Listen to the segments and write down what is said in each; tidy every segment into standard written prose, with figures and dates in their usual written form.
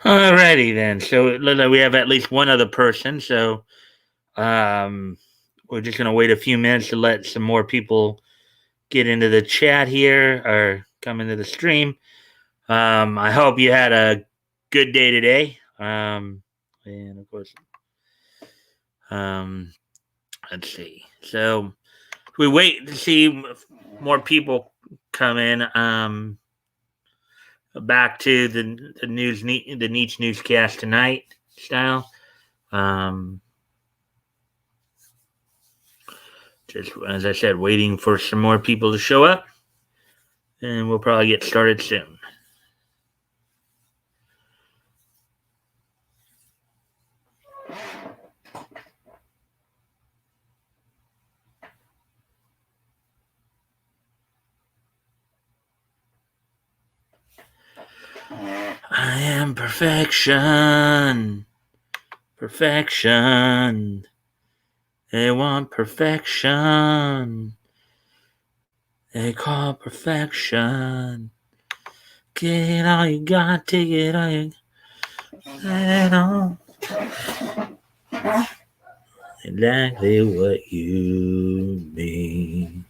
Alrighty then. So it looks like we have at least one other person. So um, we're just gonna wait a few minutes to let some more people get into the chat here or come into the stream. I hope you had a good day today. And of course, um, let's see. So we wait to see more people come in. Back to the the Neach newscast tonight style. Um, just as I said, waiting for some more people to show up, and we'll probably get started soon. I am perfection. Perfection. They want perfection. They call perfection. Get all you got, take it all you got. Exactly what you mean.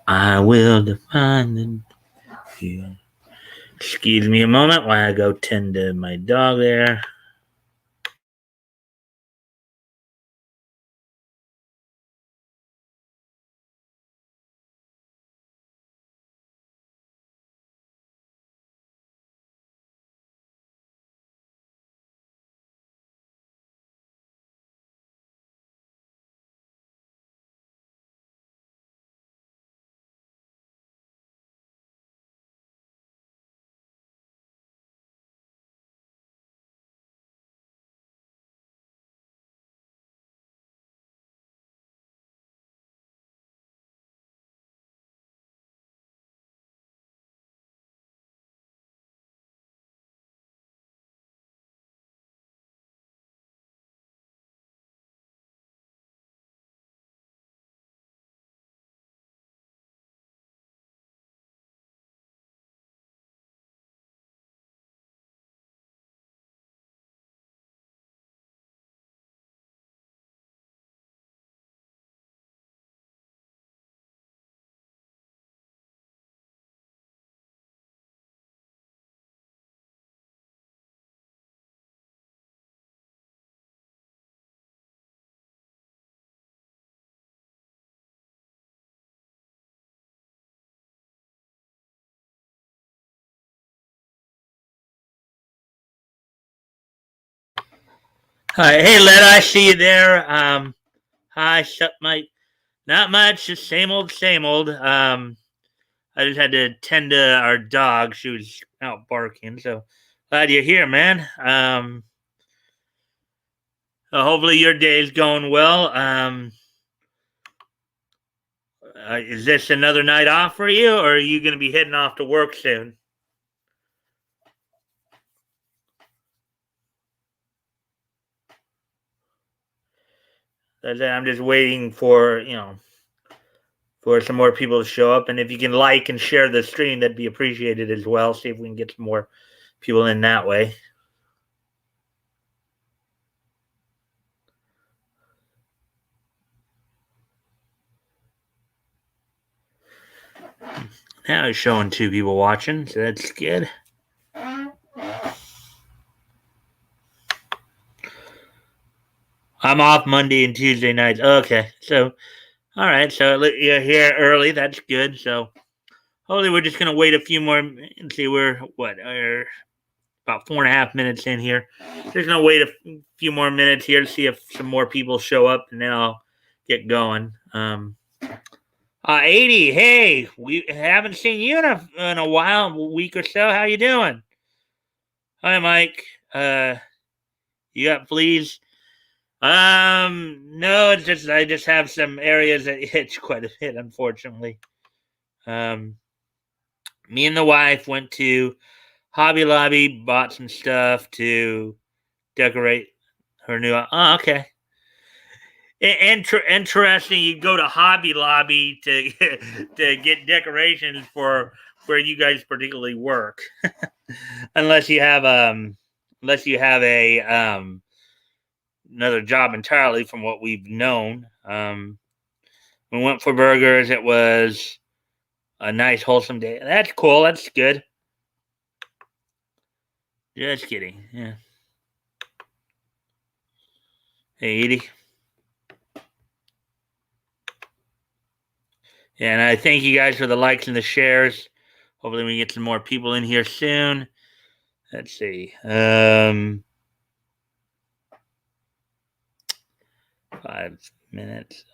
I will define you. Excuse me a moment while I go tend to my dog there. Hi, hey, Led, I see you there. Hi, sup, Mike. Not much, just same old, same old. I just had to tend to our dog. She was out barking, so glad you're here, man. Hopefully your day's going well. Is this another night off for you, or are you going to be heading off to work soon? I'm just waiting for for some more people to show up, and if you can like and share the stream, that'd be appreciated as well. See if we can get some more people in that way. Now it's showing two people watching, so that's good. I'm off Monday and Tuesday nights. Okay, so all right, so you're here early. That's good. So hopefully we're just gonna wait a few more and see we're about 4.5 minutes in here. Just gonna wait a few more minutes here to see if some more people show up, and then I'll get going. 80. Hey, we haven't seen you in a while, a week or so. How you doing? Hi, Mike. You got fleas? No, it's just I just have some areas that itch quite a bit, unfortunately. Um, Me and the wife went to Hobby Lobby, bought some stuff to decorate her new. Oh, okay. Interesting. You go to Hobby Lobby to to get decorations for where you guys particularly work, unless you have unless you have a another job entirely from what we've known. We went for burgers. It was a nice, wholesome day. That's cool. That's good. Just kidding. Yeah. Hey, Edie. Yeah, and I thank you guys for the likes and the shares. Hopefully, we get some more people in here soon. Let's see. 5 minutes.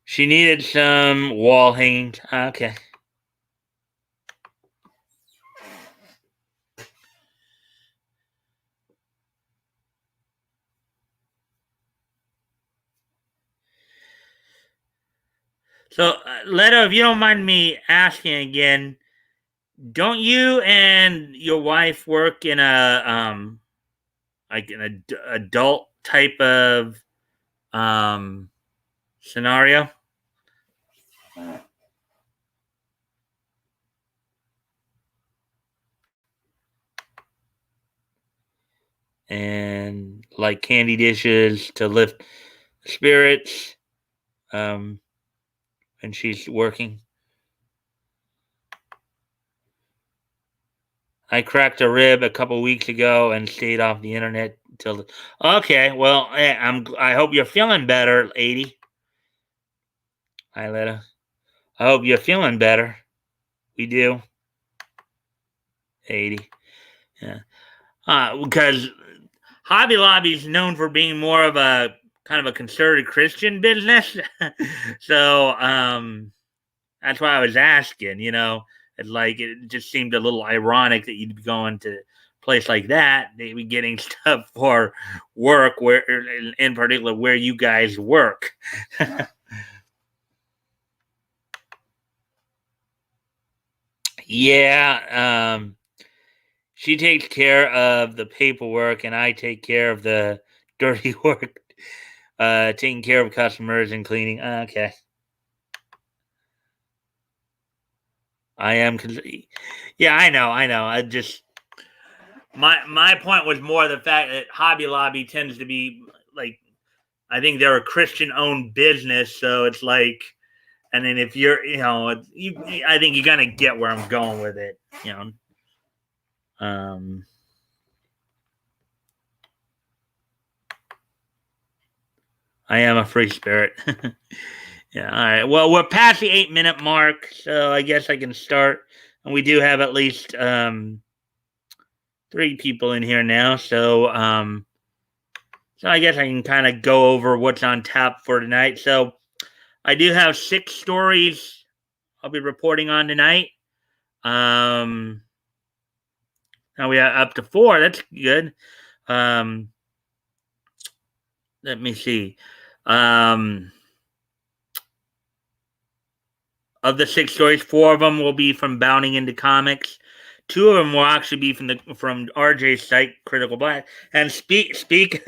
She needed some wall hanging. Okay. So, Leto, if you don't mind me asking again, don't you and your wife work in a like an adult type of scenario? And like candy dishes to lift spirits, um, and she's working. I cracked a rib a couple weeks ago and stayed off the internet until. Okay, well, I hope you're feeling better, 80. Hi, Letta. I hope you're feeling better. We do. 80. Yeah. Because Hobby Lobby is known for being more of a kind of a conservative Christian business. So that's why I was asking, it's like it just seemed a little ironic that you'd be going to a place like that, they'd be getting stuff for work where in particular where you guys work. Yeah, she takes care of the paperwork and I take care of the dirty work, taking care of customers and cleaning. Okay. I am. Yeah, I know. I know. I just my point was more the fact that Hobby Lobby tends to be like I think they're a Christian owned business, so it's like, and then if you're I think you're gonna get where I'm going with it. Um, I am a free spirit. Yeah. All right. Well, we're past the 8 minute mark, so I guess I can start. And we do have at least 3 people in here now, so I guess I can kind of go over what's on tap for tonight. So I do have 6 stories I'll be reporting on tonight. Now we are up to 4. That's good. Let me see. Of the 6 stories, 4 of them will be from Bounding into Comics. 2 of them will actually be from RJ's site, Critical Black. And speak speak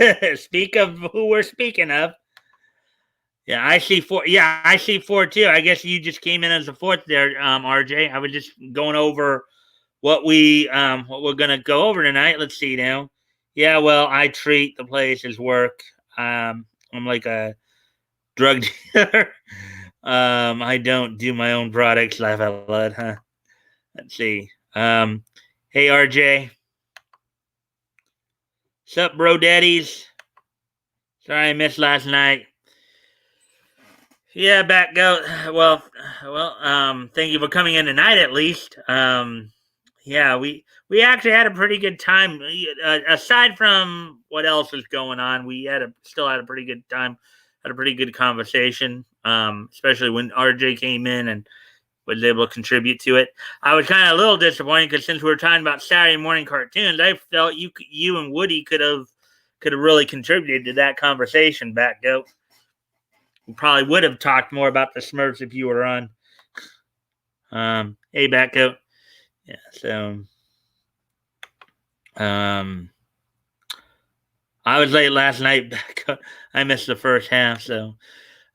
of who we're speaking of. Yeah, I see 4. Yeah, I see 4 too. I guess you just came in as a 4th there, RJ. I was just going over what we're gonna go over tonight. Let's see now. Yeah, well, I treat the place as work. I'm like a drug dealer. I don't do my own products. Laugh out loud, huh? Let's see. Hey RJ, sup, bro, daddies? Sorry I missed last night. Yeah, back go. Thank you for coming in tonight. At least, yeah, we actually had a pretty good time. Aside from what else was going on, we still had a pretty good time. Had a pretty good conversation. Especially when RJ came in and was able to contribute to it. I was kind of a little disappointed because since we were talking about Saturday morning cartoons, I felt you and Woody could have really contributed to that conversation. Back go. We probably would have talked more about the Smurfs if you were on. Hey, Batcoat. Yeah, so I was late last night. I missed the first half, so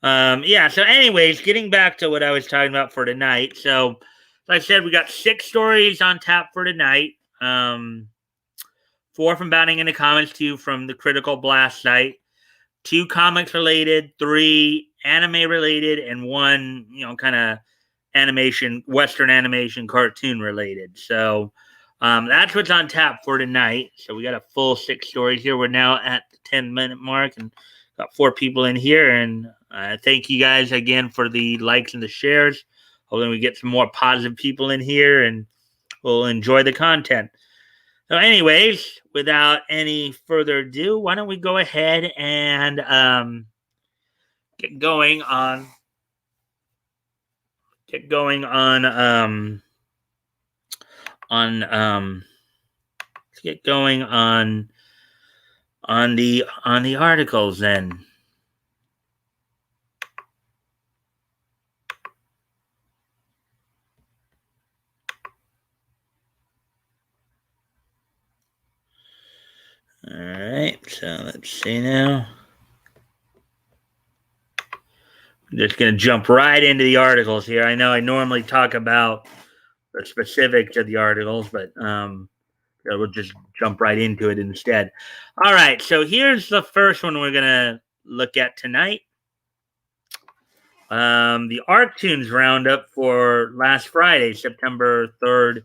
yeah. So, anyways, getting back to what I was talking about for tonight. So, like I said, we got 6 stories on tap for tonight. 4 from Bounding into Comics, 2 from the Critical Blast site, 2 comics related, 3 anime related, and 1, kind of animation, Western animation cartoon related. So that's what's on tap for tonight. So we got a full 6 stories here. We're now at the 10-minute mark and got 4 people in here. And thank you guys again for the likes and the shares. Hopefully we get some more positive people in here and we'll enjoy the content. So anyways, without any further ado, why don't we go ahead and get going on the articles then. All right, so let's see now. I'm just going to jump right into the articles here. I know I normally talk about the specifics of the articles, but we'll just jump right into it instead. All right, so here's the first one we're going to look at tonight. The ArcTunes roundup for last Friday, September 3rd,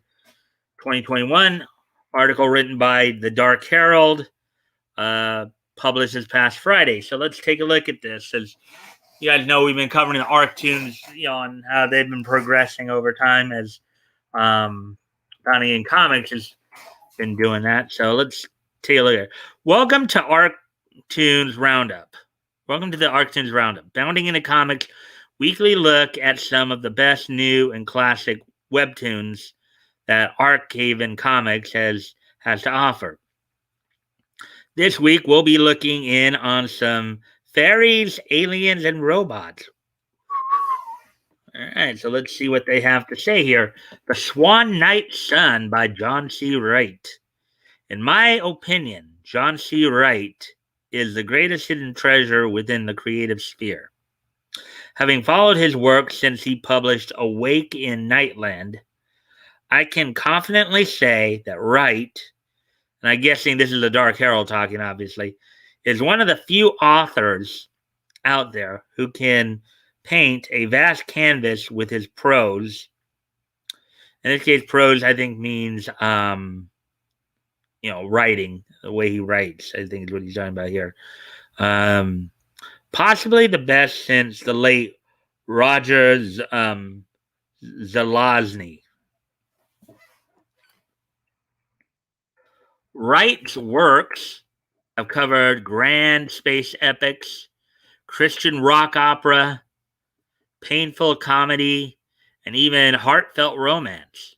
2021. Article written by the Dark Herald, published this past Friday. So let's take a look at this. As you guys know, we've been covering the ArcTunes, on how they've been progressing over time as Bounding in Comics has been doing that. So let's take a look at it. Welcome to ArcTunes Roundup. Welcome to the ArcTunes Roundup. Bounding into Comics weekly look at some of the best new and classic webtoons that Archaven Comics has to offer. This week, we'll be looking in on some fairies, aliens, and robots. All right, so let's see what they have to say here. The Swan Knight Sun by John C. Wright. In my opinion, John C. Wright is the greatest hidden treasure within the creative sphere. Having followed his work since he published Awake in Nightland, I can confidently say that Wright, and I'm guessing this is the Dark Herald talking, obviously, is one of the few authors out there who can paint a vast canvas with his prose. In this case, prose, I think, means, writing, the way he writes, I think is what he's talking about here. Possibly the best since the late Roger Zelazny. Wright's works have covered grand space epics, Christian rock opera, painful comedy, and even heartfelt romance.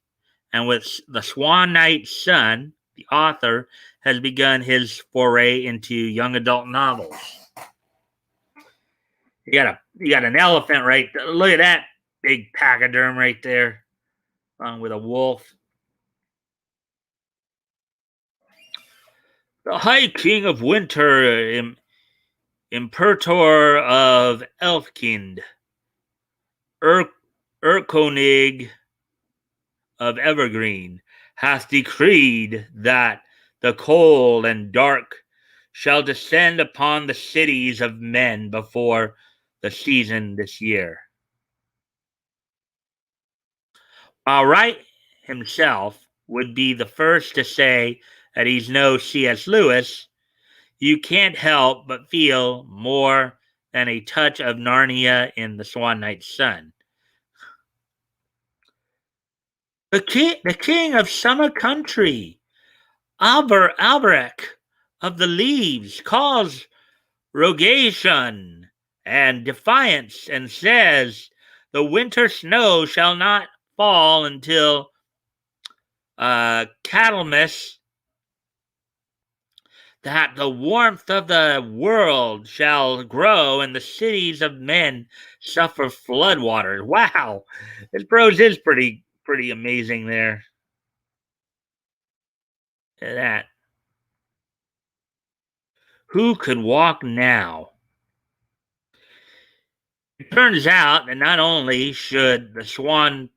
And with The Swan Knight Sun, the author has begun his foray into young adult novels. You got an elephant right there. Look at that big pachyderm right there, along with a wolf. The High King of Winter, Imperator of Elfkind, Urkonig of Evergreen, hath decreed that the cold and dark shall descend upon the cities of men before the season this year. While Wright himself would be the first to say that he's no C.S. Lewis, you can't help but feel more than a touch of Narnia in The Swan Knight Sun. The king of summer country, Alberic of the leaves, calls rogation and defiance and says the winter snow shall not fall until Candlemas, that the warmth of the world shall grow and the cities of men suffer floodwaters. Wow, this prose is pretty amazing there. Look at that. Who could walk now? It turns out that not only should the Swan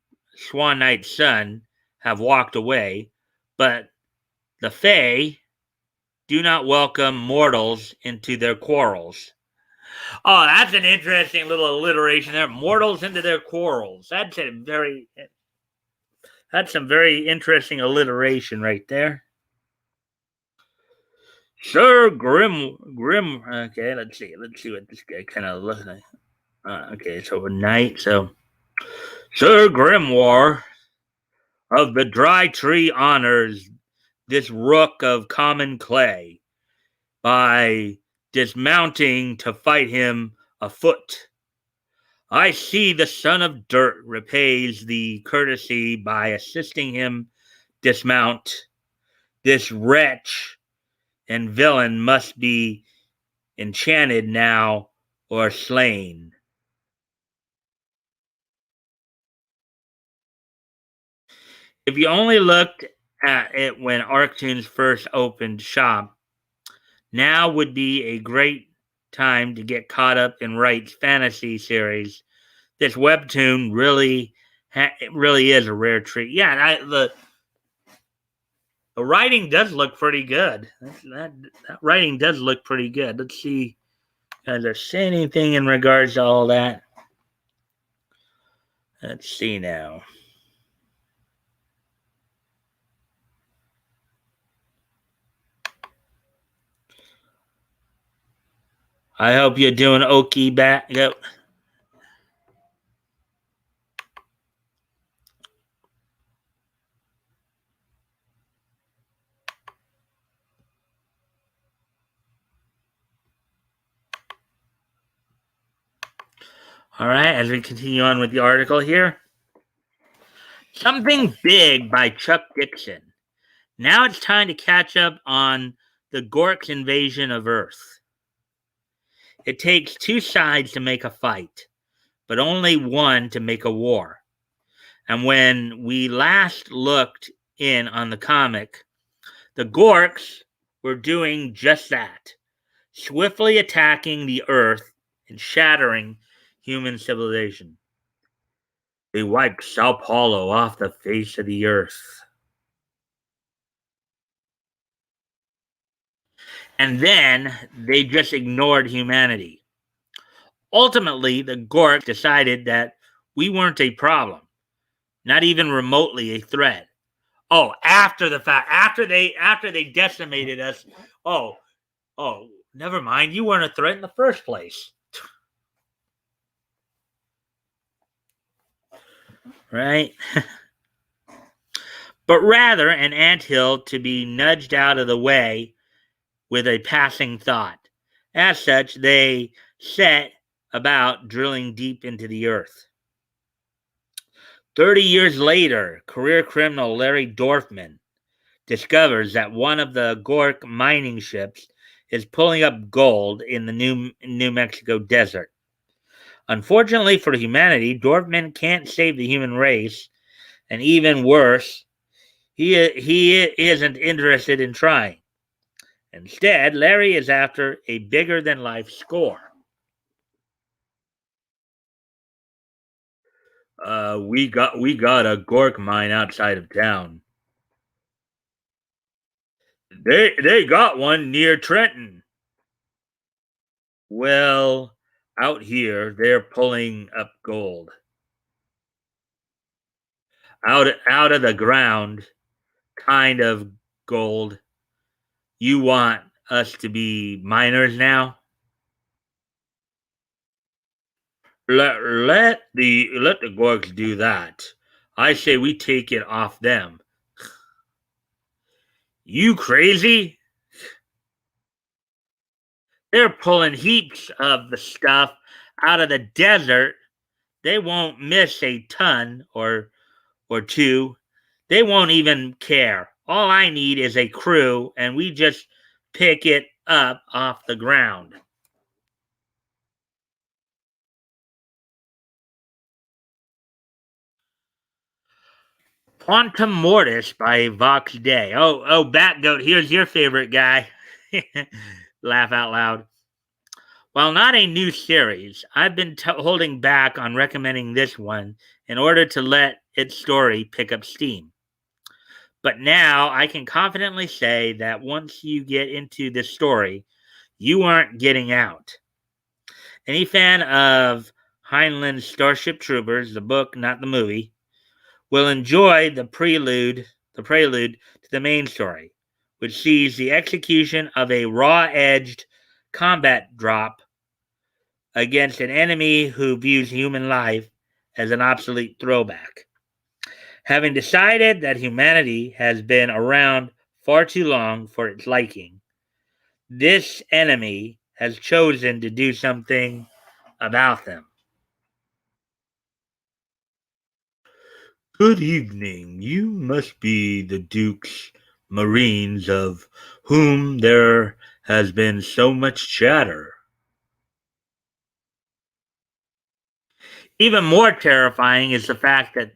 Knight Sun have walked away, but The Fae do not welcome mortals into their quarrels. Oh, that's an interesting little alliteration there. Mortals into their quarrels. That's some very interesting alliteration right there. Sir Grim. Okay, let's see. Let's see what this guy kind of looks like. Okay, so knight. So Sir Grimoire of the Dry Tree honors this rook of common clay by dismounting to fight him afoot. I see the son of dirt repays the courtesy by assisting him dismount. This wretch and villain must be enchanted now or slain. If you only looked at it when Arctoons first opened shop, now would be a great time to get caught up in Wright's fantasy series. This webtoon really is a rare treat. Yeah, the writing does look pretty good. That writing does look pretty good. Let's see. Does there say anything in regards to all that? Let's see now. I hope you're doing okay back. Yep. All right, as we continue on with the article here. Something Big by Chuck Dixon. Now it's time to catch up on the Gork's invasion of Earth. It takes two sides to make a fight, but only one to make a war. And when we last looked in on the comic, the Gorks were doing just that, swiftly attacking the Earth and shattering human civilization. They wiped Sao Paulo off the face of the Earth. And then they just ignored humanity. Ultimately, the Gork decided that we weren't a problem, not even remotely a threat. Oh, after the fact, after they decimated us. Oh, never mind. You weren't a threat in the first place, right? But rather an anthill to be nudged out of the way with a passing thought. As such, they set about drilling deep into the earth. 30 years later, career criminal Larry Dorfman discovers that one of the Gork mining ships is pulling up gold in the New Mexico desert. Unfortunately for humanity, Dorfman can't save the human race, and even worse, he isn't interested in trying. Instead, Larry is after a bigger than life score. We got a Gork mine outside of town. They got one near Trenton. Well, out here they're pulling up gold out of the ground, kind of gold. You want us to be miners now? Let the Gorks do that. I say we take it off them. You crazy? They're pulling heaps of the stuff out of the desert. They won't miss a ton or two. They won't even care. All I need is a crew, and we just pick it up off the ground. Quantum Mortis by Vox Day. Batgoat, here's your favorite guy. Laugh out loud. While not a new series, I've been holding back on recommending this one in order to let its story pick up steam. But now I can confidently say that once you get into this story, you aren't getting out. Any fan of Heinlein's Starship Troopers, the book, not the movie, will enjoy the prelude to the main story, which sees the execution of a raw-edged combat drop against an enemy who views human life as an obsolete throwback. Having decided that humanity has been around far too long for its liking, this enemy has chosen to do something about them. Good evening. You must be the Duke's Marines of whom there has been so much chatter. Even more terrifying is the fact that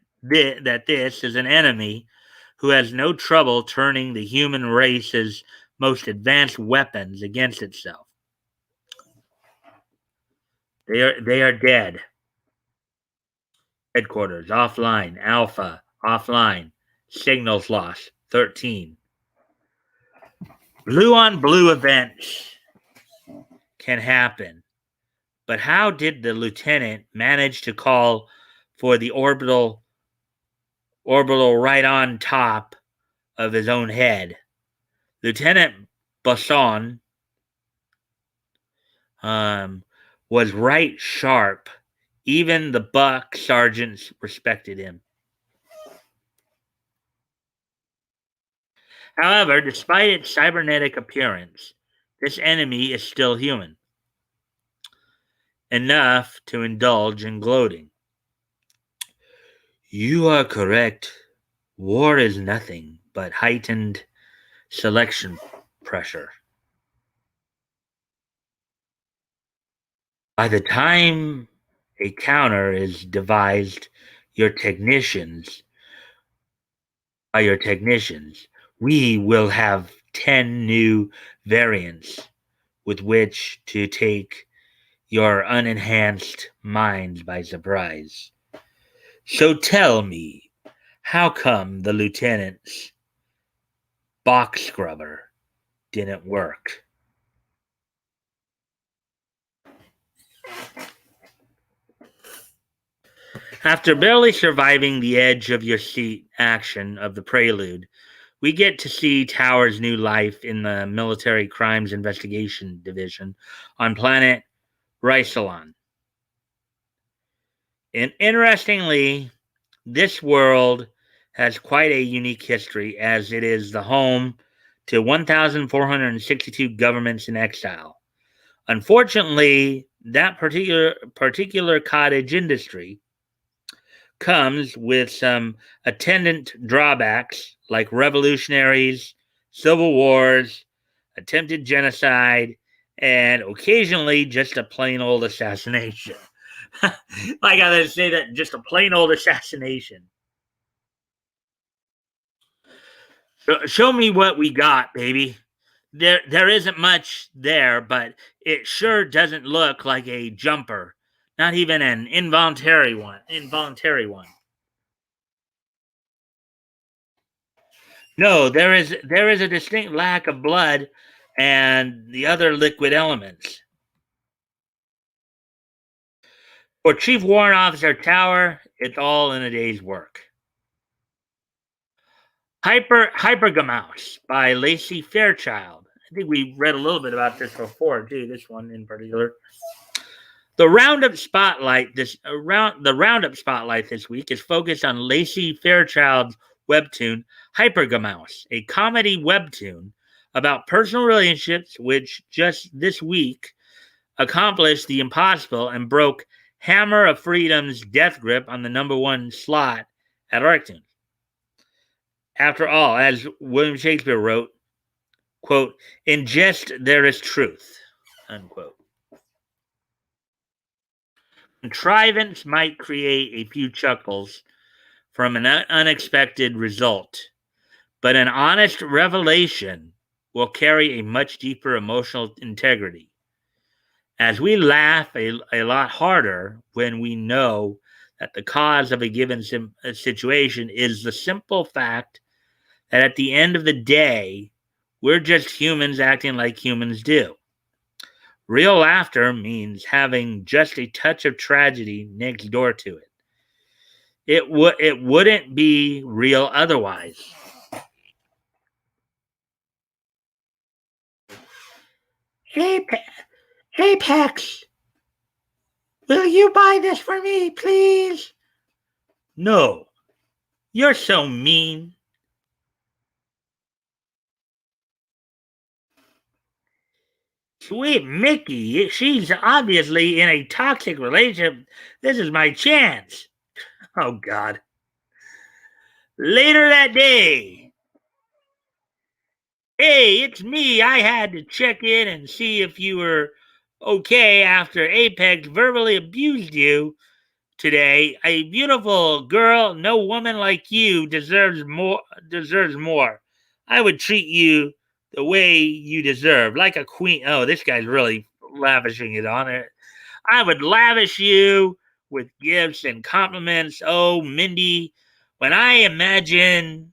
this is an enemy who has no trouble turning the human race's most advanced weapons against itself. They are dead. Headquarters offline. Alpha offline. Signals lost. 13. Blue on blue events can happen. But how did the lieutenant manage to call for the orbital right on top of his own head? Lieutenant Basson was right sharp. Even the buck sergeants respected him. However, despite its cybernetic appearance, this enemy is still human, enough to indulge in gloating. You are correct. War is nothing but heightened selection pressure. By the time a counter is devised, your technicians, by your technicians, we will have 10 new variants with which to take your unenhanced minds by surprise. So tell me, how come the lieutenant's box scrubber didn't work? After barely surviving the edge of your seat action of the prelude, we get to see Tower's new life in the Military Crimes Investigation Division on planet Rysalon. And interestingly, this world has quite a unique history as it is the home to 1,462 governments in exile. Unfortunately, that particular cottage industry comes with some attendant drawbacks like revolutionaries, civil wars, attempted genocide, and occasionally just a plain old assassination. I gotta say that just a plain old assassination. Show me what we got, baby. There isn't much there, but it sure doesn't look like a jumper. Not even an involuntary one. Involuntary one. No, there is a distinct lack of blood and the other liquid elements. For Chief Warrant Officer Tower, it's all in a day's work. Hypergamos by Lacey Fairchild. I think we read a little bit about this before too. This one in particular. The roundup spotlight this week is focused on Lacey Fairchild's webtoon Hypergamos, a comedy webtoon about personal relationships, which just this week accomplished the impossible and broke Hammer of Freedom's death grip on the number one slot at iTunes. After all, as William Shakespeare wrote, quote, "In jest there is truth," unquote. Contrivance might create a few chuckles from an unexpected result, but an honest revelation will carry a much deeper emotional integrity. As we laugh a lot harder when we know that the cause of a given situation is the simple fact that at the end of the day, we're just humans acting like humans do. Real laughter means having just a touch of tragedy next door to it. It wouldn't be real otherwise. Hey, hey, Pex, will you buy this for me, please? No, you're so mean. Sweet Mickey, she's obviously in a toxic relationship. This is my chance. Oh, God. Later that day. Hey, it's me. I had to check in and see if you were okay after Apex verbally abused you today. A beautiful girl, no woman like you deserves more. I would treat you the way you deserve, like a queen. Oh, this guy's really lavishing it on it. I would lavish you with gifts and compliments. Oh, Mindy, when I imagine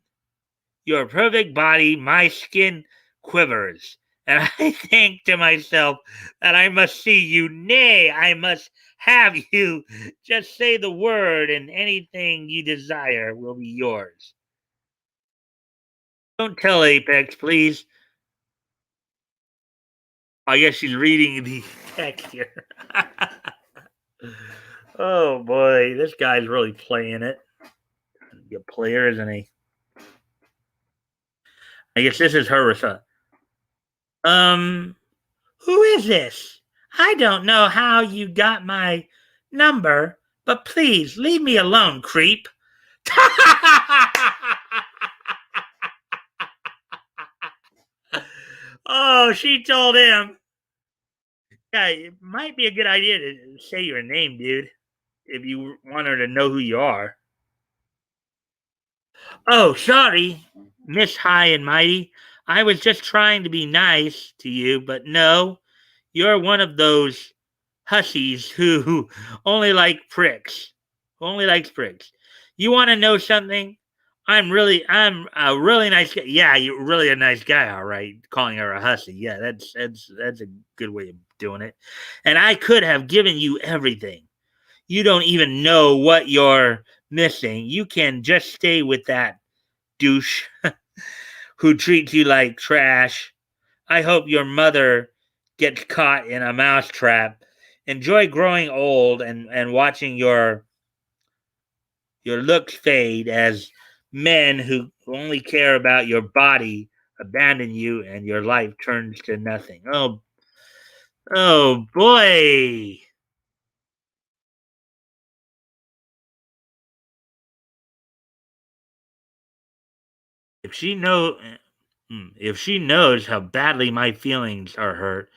your perfect body, my skin quivers. And I think to myself that I must see you. Nay, I must have you. Just say the word, and anything you desire will be yours. Don't tell Apex, please. I guess she's reading the text here. Oh boy, this guy's really playing it. He's a player, isn't he? I guess this is her response. Um, who is this? I don't know how you got my number, but please leave me alone, creep. Oh, she told him. Yeah, it might be a good idea to say your name, dude, if you want her to know who you are. Oh, sorry, Miss High and Mighty. I was just trying to be nice to you, but no, you're one of those hussies who only like pricks. Only likes pricks. You want to know something? I'm a really nice guy. Yeah, you're really a nice guy, all right. Calling her a hussy. Yeah, that's a good way of doing it. And I could have given you everything. You don't even know what you're missing. You can just stay with that douche who treats you like trash. I hope your mother gets caught in a mousetrap. Enjoy growing old and watching your looks fade as men who only care about your body abandon you and your life turns to nothing. Oh, oh boy. If she know if she knows how badly my feelings are hurt,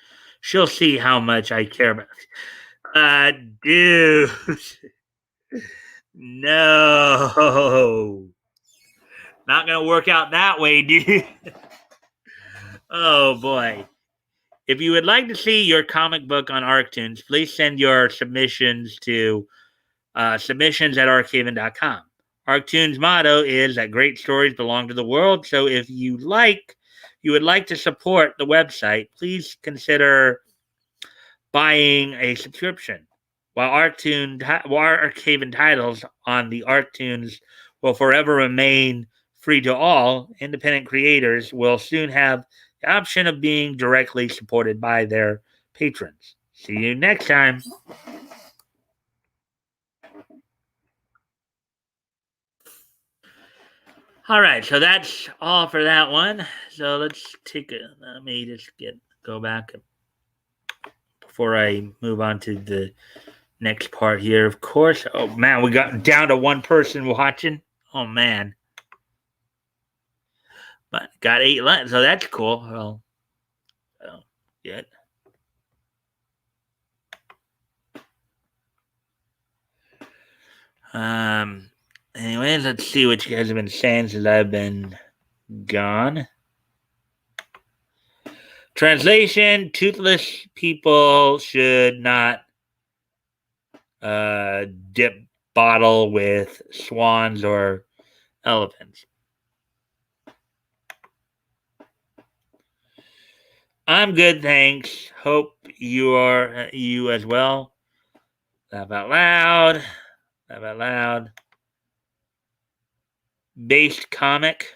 she'll see how much I care about. Uh, dude. No. Not gonna work out that way, dude. Oh boy. If you would like to see your comic book on Arctoons, please send your submissions to submissions at archaven.com. Arctoons' motto is that great stories belong to the world. So if you would like to support the website, please consider buying a subscription. While Archaven titles on the Arctoons will forever remain free to all, independent creators will soon have the option of being directly supported by their patrons. See you next time. All right, so that's all for that one. So let me just go back before I move on to the next part here. Of course, oh man, we got down to one person watching. Oh man, but got 8 left, so that's cool. Well, so, good. Um. Anyways, let's see what you guys have been saying since I've been gone. Translation: Toothless people should not dip bottle with swans or elephants. I'm good, thanks. Hope you as well. Laugh out loud. Laugh out loud. Based comic.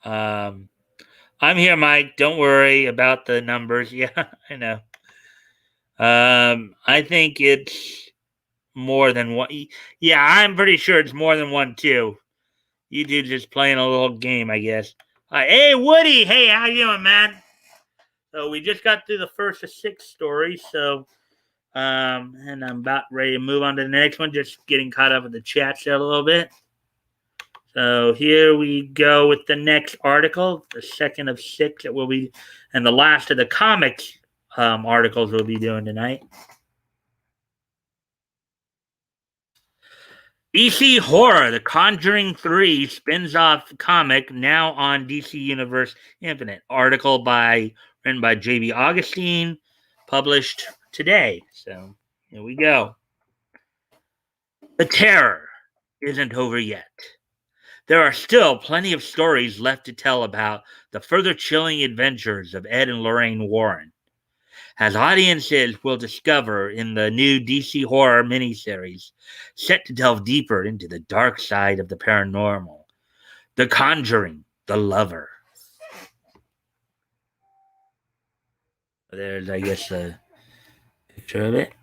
Um, I'm here, Mike. Don't worry about the numbers. Yeah, I know. I think it's more than one. Yeah, I'm pretty sure it's more than one too. You two just playing a little game, I guess. Hey, Woody. Hey, how you doing, man? So we just got through the first of 6 stories. So, and I'm about ready to move on to the next one. Just getting caught up with the chat chat a little bit. So here we go with the next article, the second of 6 that will be, and the last of the comics articles we'll be doing tonight. DC Horror, The Conjuring 3 spins off comic now on DC Universe Infinite. Article written by J.B. Augustine, published today. So here we go. The terror isn't over yet. There are still plenty of stories left to tell about the further chilling adventures of Ed and Lorraine Warren, as audiences will discover in the new DC horror miniseries, set to delve deeper into the dark side of the paranormal. The Conjuring, The Lover. There's, I guess, a picture of it,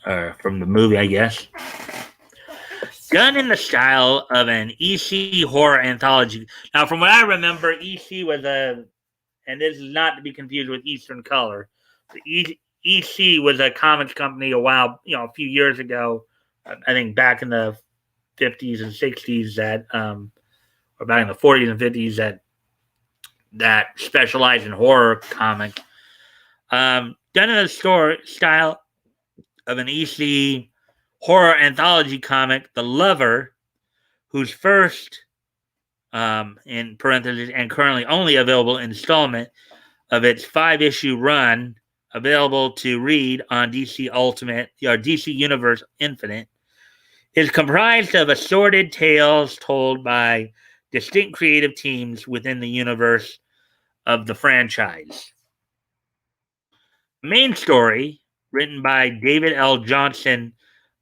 or from the movie, I guess. Done in the style of an EC horror anthology. Now, from what I remember, EC was and this is not to be confused with Eastern Color. EC was a comics company a few years ago. I think back in the 50s and 60s or back in the 40s and 50s that specialized in horror comic. Done in the style of an EC horror anthology comic, The Lover, whose first, in parentheses, and currently only available installment of its 5-issue run, available to read on DC Ultimate or DC Universe Infinite, is comprised of assorted tales told by distinct creative teams within the universe of the franchise. The main story, written by David L. Johnson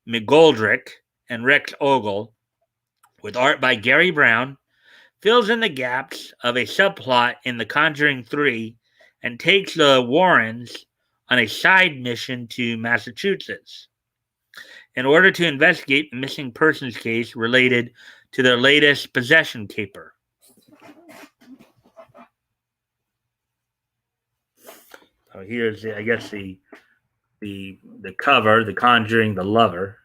McGoldrick and Rex Ogle, with art by Gary Brown, fills in the gaps of a subplot in The Conjuring 3 and takes the Warrens on a side mission to Massachusetts in order to investigate the missing persons case related to their latest possession caper. So here's, I guess, the cover, The Conjuring, The Lover.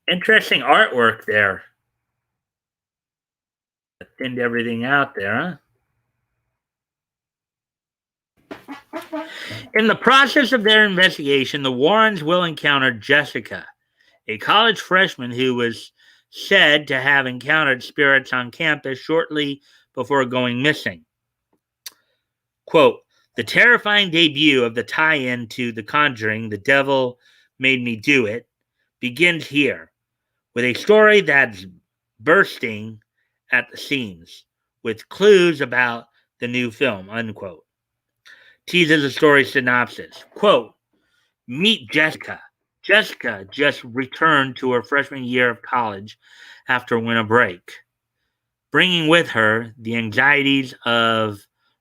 Interesting artwork there. Thinned everything out there, huh? In the process of their investigation, the Warrens will encounter Jessica, a college freshman who was said to have encountered spirits on campus shortly before going missing. Quote, the terrifying debut of the tie-in to The Conjuring, The Devil Made Me Do It, begins here, with a story that's bursting at the seams, with clues about the new film, unquote. Teases a story synopsis. Quote, meet Jessica. Jessica just returned to her freshman year of college after winter break, bringing with her the anxieties of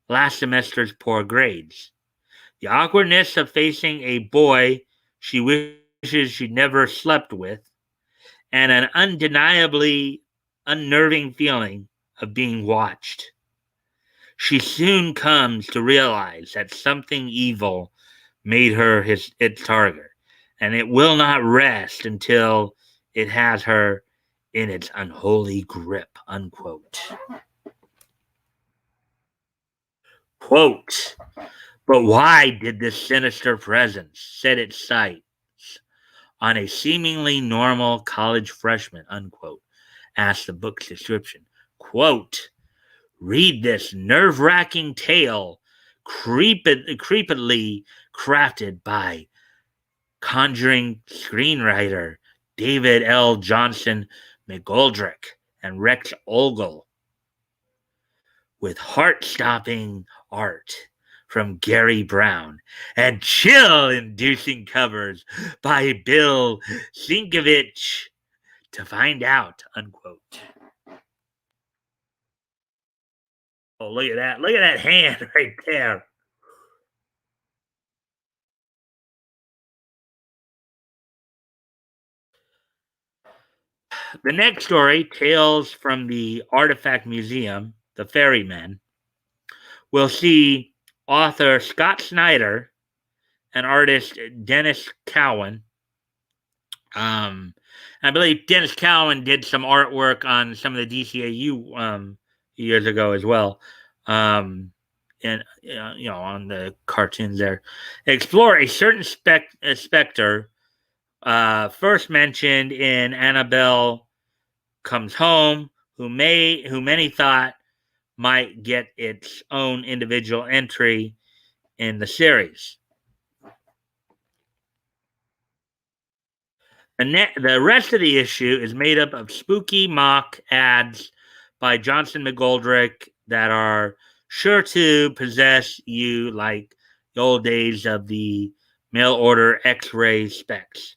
last semester's poor grades, the awkwardness of facing a boy she wishes she'd never slept with, and an undeniably unnerving feeling of being watched. She soon comes to realize that something evil made her its target, and it will not rest until it has her in its unholy grip, unquote. Quote, but why did this sinister presence set its sights on a seemingly normal college freshman, unquote, asked the book's description. Quote, read this nerve-wracking tale creepily crafted by Conjuring screenwriter David L. Johnson McGoldrick and Rex Ogle. with heart-stopping art from Gary Brown and chill-inducing covers by Bill Sienkiewicz to find out, unquote. Oh, look at that. Look at that hand right there. The next story, Tales from the Artifact Museum, The Ferrymen, will see author Scott Snyder and artist Dennis Cowan. I believe Dennis Cowan did some artwork on some of the DCAU years ago as well. And on the cartoons there, explore a certain specter first mentioned in Annabelle Comes Home, who many thought might get its own individual entry in the series. The rest of the issue is made up of spooky mock ads by Johnson McGoldrick that are sure to possess you like the old days of the mail order X-ray specs.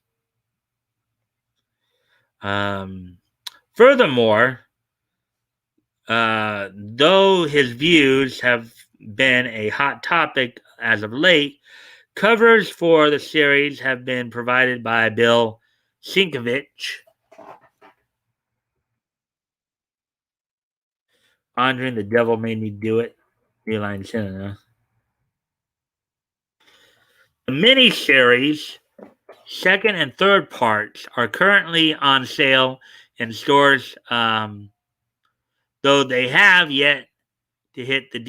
Furthermore, though his views have been a hot topic as of late, covers for the series have been provided by Bill Sienkiewicz, Andre and the Devil Made Me Do It, Line Cinema. The miniseries, second and third parts, are currently on sale in stores, though they have yet to hit the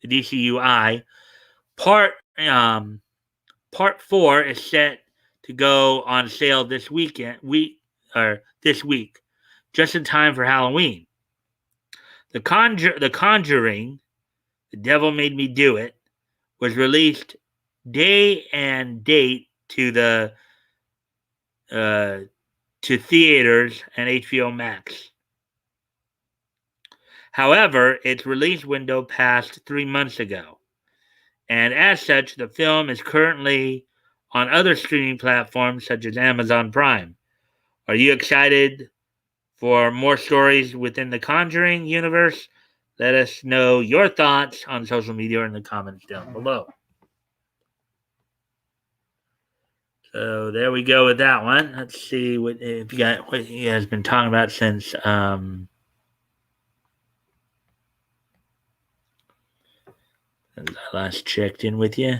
DCUI. Part 4 is set to go on sale this week, just in time for Halloween. The Conjuring, The Devil Made Me Do It, was released day and date to the to theaters and HBO Max. However, its release window passed 3 months ago, and as such, the film is currently on other streaming platforms such as Amazon Prime. Are you excited for more stories within the Conjuring universe? Let us know your thoughts on social media or in the comments down below. So there we go with that one. Let's see what you guys been talking about since I last checked in with you.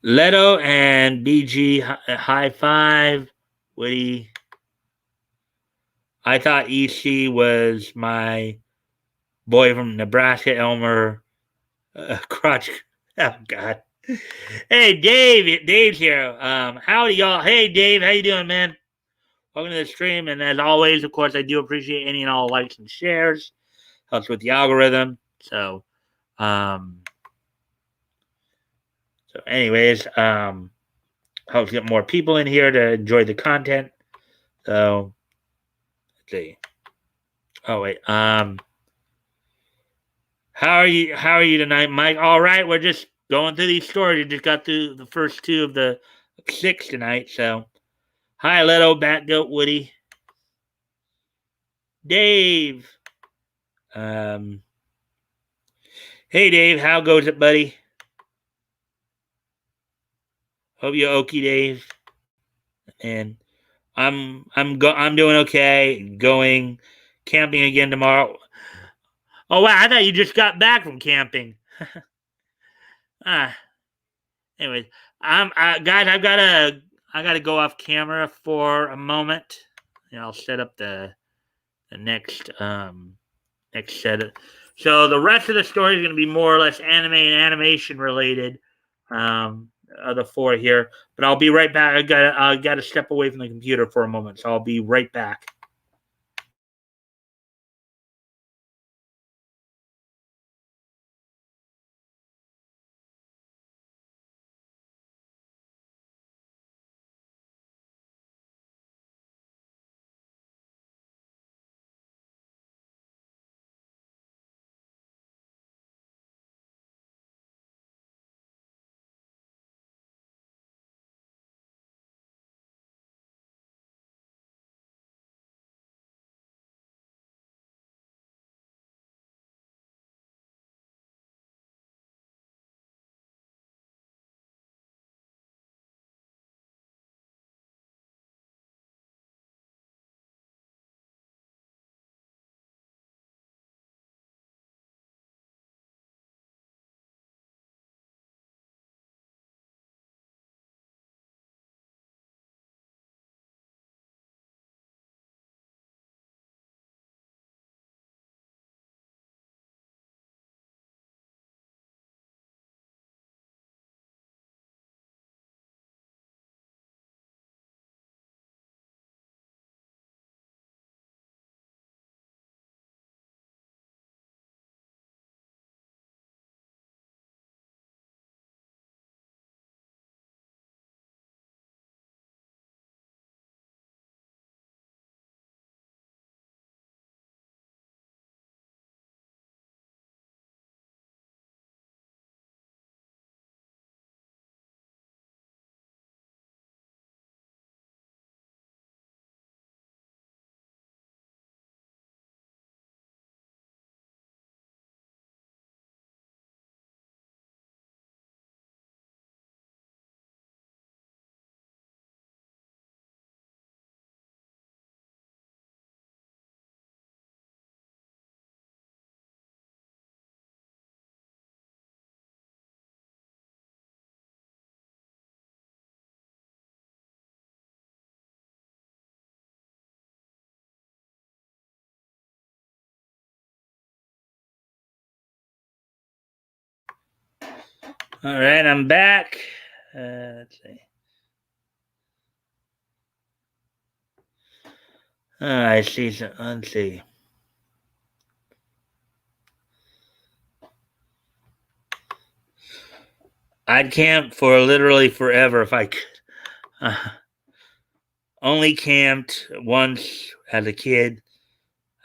Leto and BG high five. Woody. I thought EC was my boy from Nebraska, Elmer Crotch. Oh God. Hey Dave, Dave's here. Howdy y'all. Hey Dave, how you doing, man? Welcome to the stream, and as always, of course, I do appreciate any and all likes and shares. Helps with the algorithm. So anyways, helps get more people in here to enjoy the content. So let's see. Oh wait. How are you tonight, Mike? All right, we're just going through these stories. We just got through the first 2 of the 6 tonight. So hi, Leto, Batgoat, Woody, Dave. Hey Dave, how goes it, buddy? Hope you're okay, Dave. And I'm doing okay. Going camping again tomorrow. Oh wow, I thought you just got back from camping. Anyways, guys, I gotta go off camera for a moment. I'll set up the next set. So the rest of the story is going to be more or less anime and animation related. The 4 here, but I'll be right back. I gotta step away from the computer for a moment, so I'll be right back. All right, I'm back. Let's see. I see. Let's see. I'd camp for literally forever if I could. Uh, Only camped once as a kid.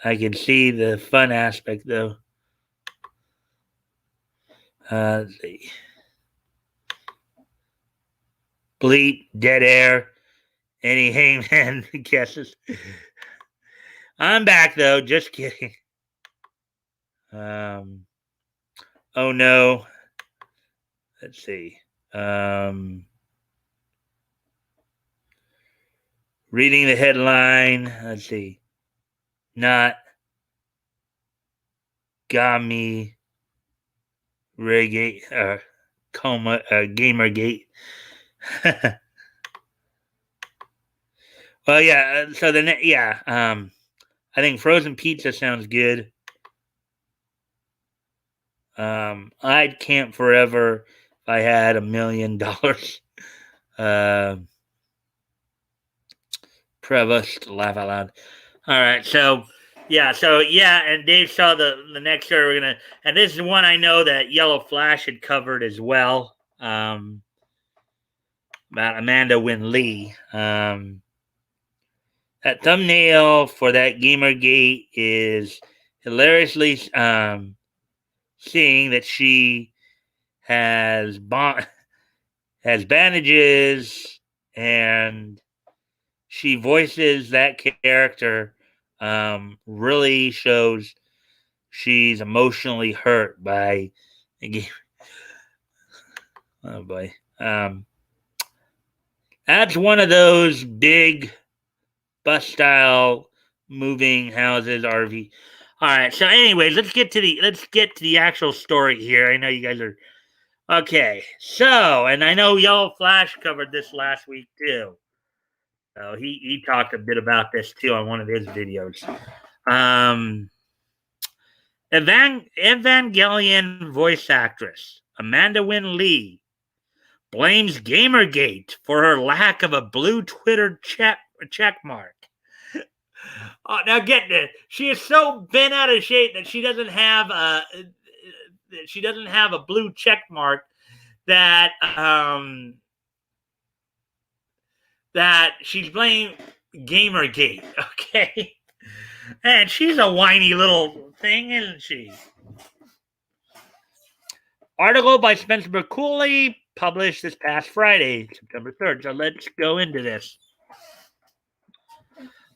I can see the fun aspect though. Let's see. Bleep, dead air, any hangman guesses. I'm back though, just kidding. Um, oh no. Let's see. Um, Reading the headline. Let's see. Not Gami Reggae Coma Gamergate. Well, yeah. So yeah. I think frozen pizza sounds good. I'd camp forever if I had $1,000,000. Uh, Prevost, laugh out loud. All right, so yeah, and Dave saw the next story we're gonna, and this is one I know that Yellow Flash had covered as well. About Amanda Winn-Lee. That thumbnail for that Gamergate is hilariously seeing that she has has bandages and she voices that character. Really shows she's emotionally hurt by the game. Oh boy. That's one of those big bus style moving houses RV. All right. So, anyways, let's get to the actual story here. I know you guys are okay. So, and I know Yellow Flash covered this last week too. So he talked a bit about this too on one of his videos. Um, Evangelion voice actress Amanda Winn-Lee blames Gamergate for her lack of a blue Twitter check mark. Oh, now get this. She is so bent out of shape that she doesn't have a blue check mark that that she's blaming Gamergate. Okay, and she's a whiny little thing, isn't she? Article by Spencer McCooley, published this past Friday, September 3rd. So let's go into this.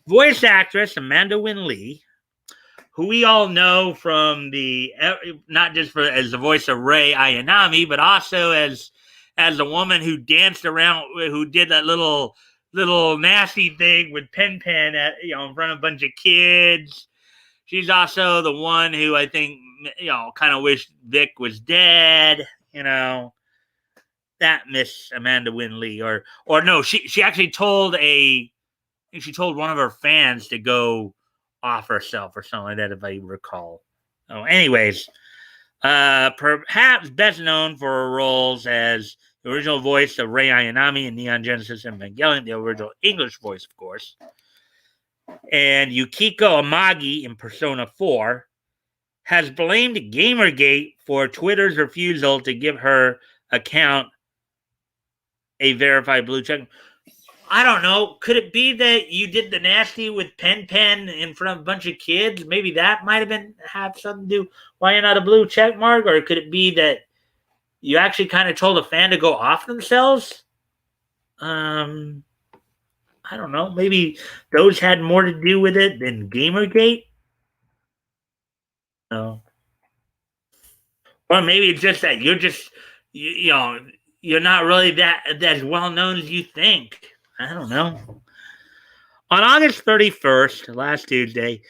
Voice actress Amanda Winn-Lee, who we all know from the not just as the voice of Rei Ayanami, but also as the woman who danced around, who did that little nasty thing with Pen Pen at in front of a bunch of kids. She's also the one who I think kind of wished Vic was dead. That Miss Amanda Winn-Lee, or no, she actually told she told one of her fans to go off herself or something like that, if I recall. Oh, anyways, perhaps best known for her roles as the original voice of Rei Ayanami in Neon Genesis Evangelion, the original English voice, of course, and Yukiko Amagi in Persona 4, has blamed Gamergate for Twitter's refusal to give her account a verified blue check. I don't know. Could it be that you did the nasty with Pen Pen in front of a bunch of kids? Maybe that might have something to do why you're not a blue check mark, or could it be that you actually kind of told a fan to go off themselves? I don't know. Maybe those had more to do with it than Gamergate. No. Or maybe it's just that you're not really that as well known as you think. I don't know. On August 31st, last Tuesday,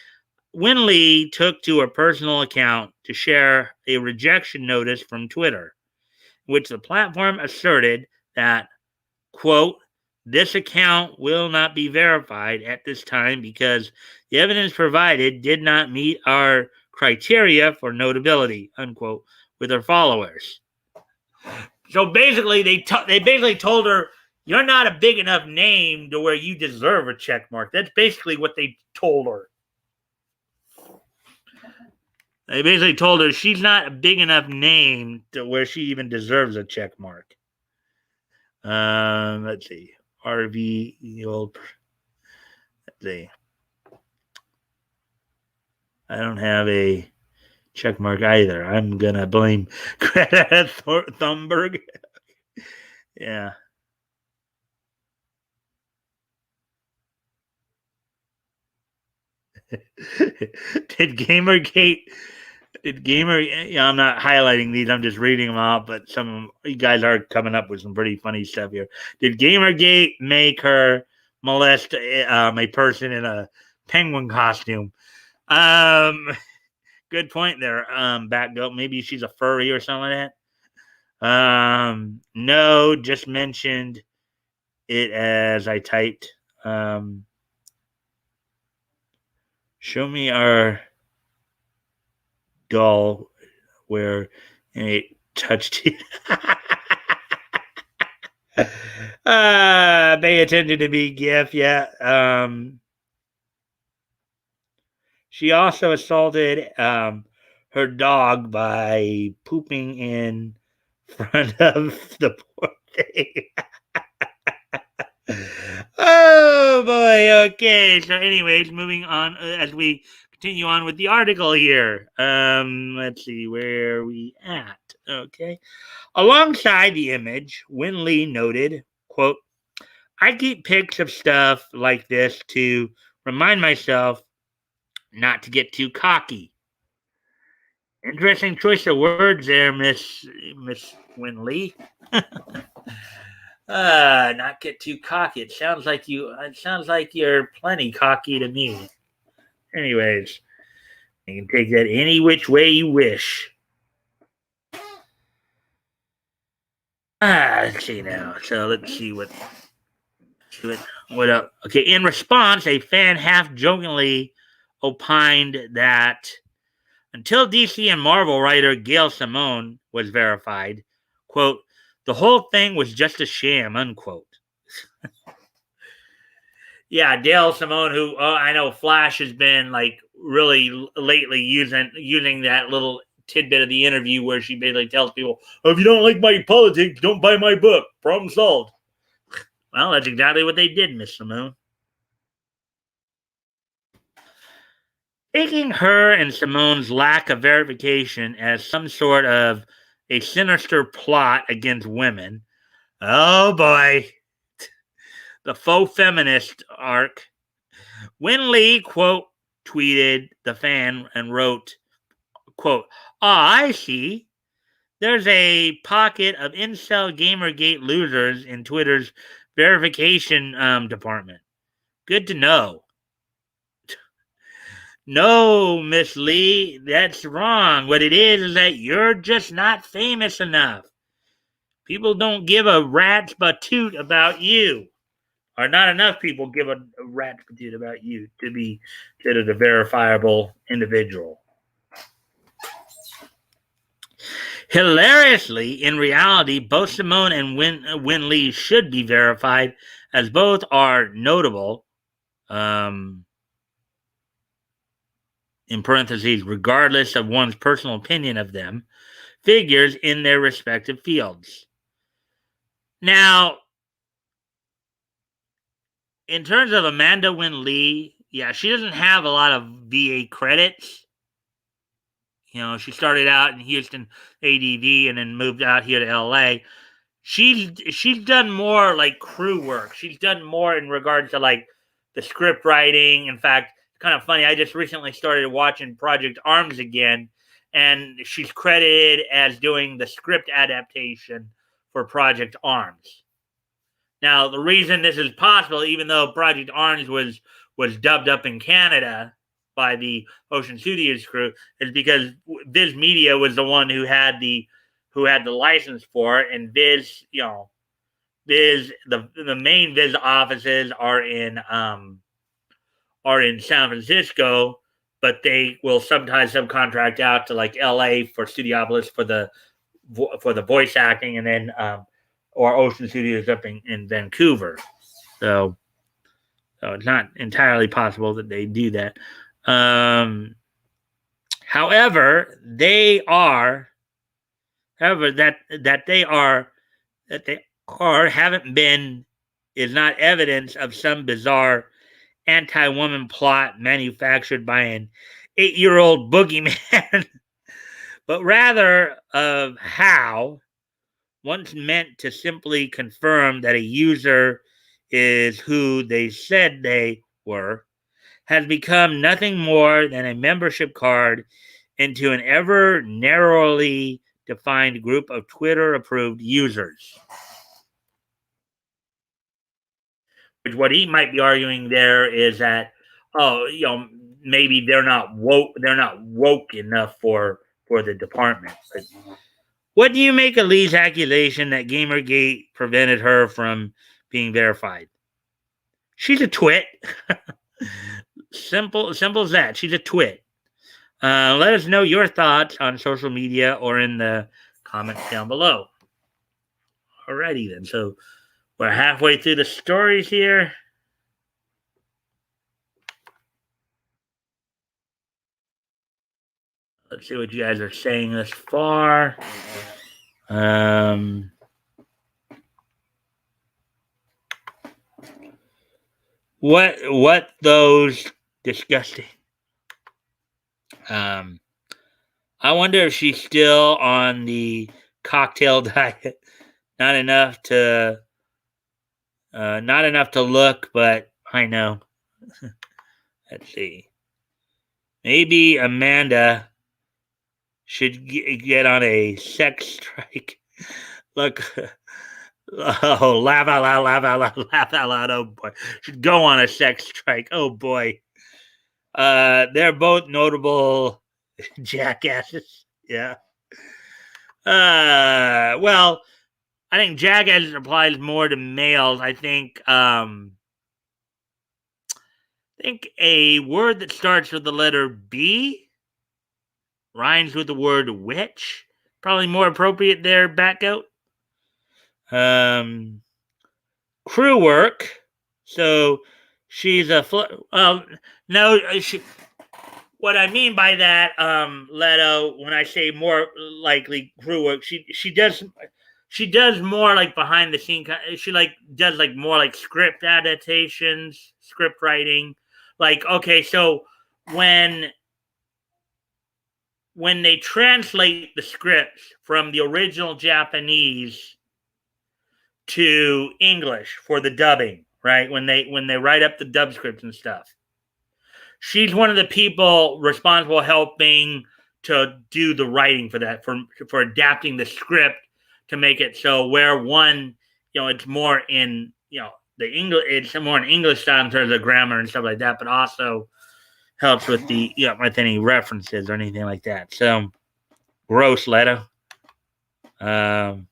Winn-Lee took to her personal account to share a rejection notice from Twitter, which the platform asserted that, quote, this account will not be verified at this time because the evidence provided did not meet our criteria for notability, unquote, with her followers. So basically, they basically told her, "You're not a big enough name to where you deserve a check mark." That's basically what they told her. They basically told her she's not a big enough name to where she even deserves a check mark. Let's see. RV, the old. Let's see. I don't have a check mark either. I'm gonna blame Greta Thunberg. Yeah. Did Gamergate? Did Gamer? Yeah, I'm not highlighting these. I'm just reading them out. But some of them, you guys are coming up with some pretty funny stuff here. Did Gamergate make her molest a person in a penguin costume? Um, Good point there. Batgirl. Maybe she's a furry or something like that. No, just mentioned it as I typed. Show me our doll where it touched it. Pay attention to me, GIF. Yeah. She also assaulted her dog by pooping in front of the poor thing. Oh boy. Okay. So, anyways, moving on as we continue on with the article here. Let's see where we at. Okay. Alongside the image, Winn-Lee noted, quote, "I keep pics of stuff like this to remind myself not to get too cocky." Interesting choice of words there, Miss Winn-Lee. Not get too cocky. It sounds like you're plenty cocky to me. Anyways, you can take that any which way you wish. Let's see now. So let's see what up. Okay, in response, a fan half jokingly opined that until DC and Marvel writer Gail Simone was verified, quote, "the whole thing was just a sham," unquote. Yeah, Gail Simone, who I know Flash has been like really lately using that little tidbit of the interview where she basically tells people, "Oh, if you don't like my politics, don't buy my book. Problem solved." Well, that's exactly what they did, Miss Simone. Taking her and Simone's lack of verification as some sort of a sinister plot against women. Oh boy. The faux feminist arc. Winn-Lee, quote, tweeted the fan and wrote, quote, I see. There's a pocket of incel Gamergate losers in Twitter's verification department. Good to know. No, Miss Lee, that's wrong. What it is that you're just not famous enough. People don't give a rat's patoot about you. Or not enough people give a rat's patoot about you to be considered a verifiable individual. Hilariously, in reality, both Simone and Winn-Lee should be verified, as both are notable. In parentheses, regardless of one's personal opinion of them, figures in their respective fields. Now, in terms of Amanda Winn-Lee, yeah, she doesn't have a lot of VA credits. You know, she started out in Houston ADV and then moved out here to LA. She's done more like crew work. She's done more in regards to like the script writing. In fact, kind of funny. I just recently started watching Project Arms again, and she's credited as doing the script adaptation for Project Arms. Now, the reason this is possible, even though Project Arms was dubbed up in Canada by the Ocean Studios crew, is because Viz Media was the one who had the license for it, and Viz, Viz, the main Viz offices are in San Francisco, but they will sometimes subcontract out to like LA for Studiopolis for the for the voice acting, and then or Ocean Studios up in Vancouver. So it's not entirely possible that they do that. However, they are, however that they are haven't been is not evidence of some bizarre anti-woman plot manufactured by an 8-year-old boogeyman, but rather of how, once meant to simply confirm that a user is who they said they were, has become nothing more than a membership card into an ever narrowly defined group of Twitter approved users. Which what he might be arguing there is that, oh, maybe they're not woke enough for the department. But what do you make of Lee's accusation that Gamergate prevented her from being verified? She's a twit. Simple as that. She's a twit. Let us know your thoughts on social media or in the comments down below. Alrighty then. So we're halfway through the stories here. Let's see what you guys are saying thus far. What those disgusting. I wonder if she's still on the cocktail diet. Not enough to look, but I know. Let's see. Maybe Amanda should get on a sex strike. Look, oh, laugh out loud, laugh out loud, laugh out loud. Oh boy, should go on a sex strike. Oh boy. They're both notable jackasses. Yeah. Well, I think jackass applies more to males. I think a word that starts with the letter B rhymes with the word witch. Probably more appropriate there, Batgoat. Crew work. So she's a no. What I mean by that, Leto, when I say more likely crew work, she does more like behind the scene. She does more like script adaptations, script writing. Like, okay, so when they translate the scripts from the original Japanese to English for the dubbing, right? When they write up the dub scripts and stuff, she's one of the people responsible helping to do the writing for that, for adapting the script to make it so where one, it's more in, the English, it's more in English style in terms of grammar and stuff like that, but also helps with the, with any references or anything like that. So gross, Leto. And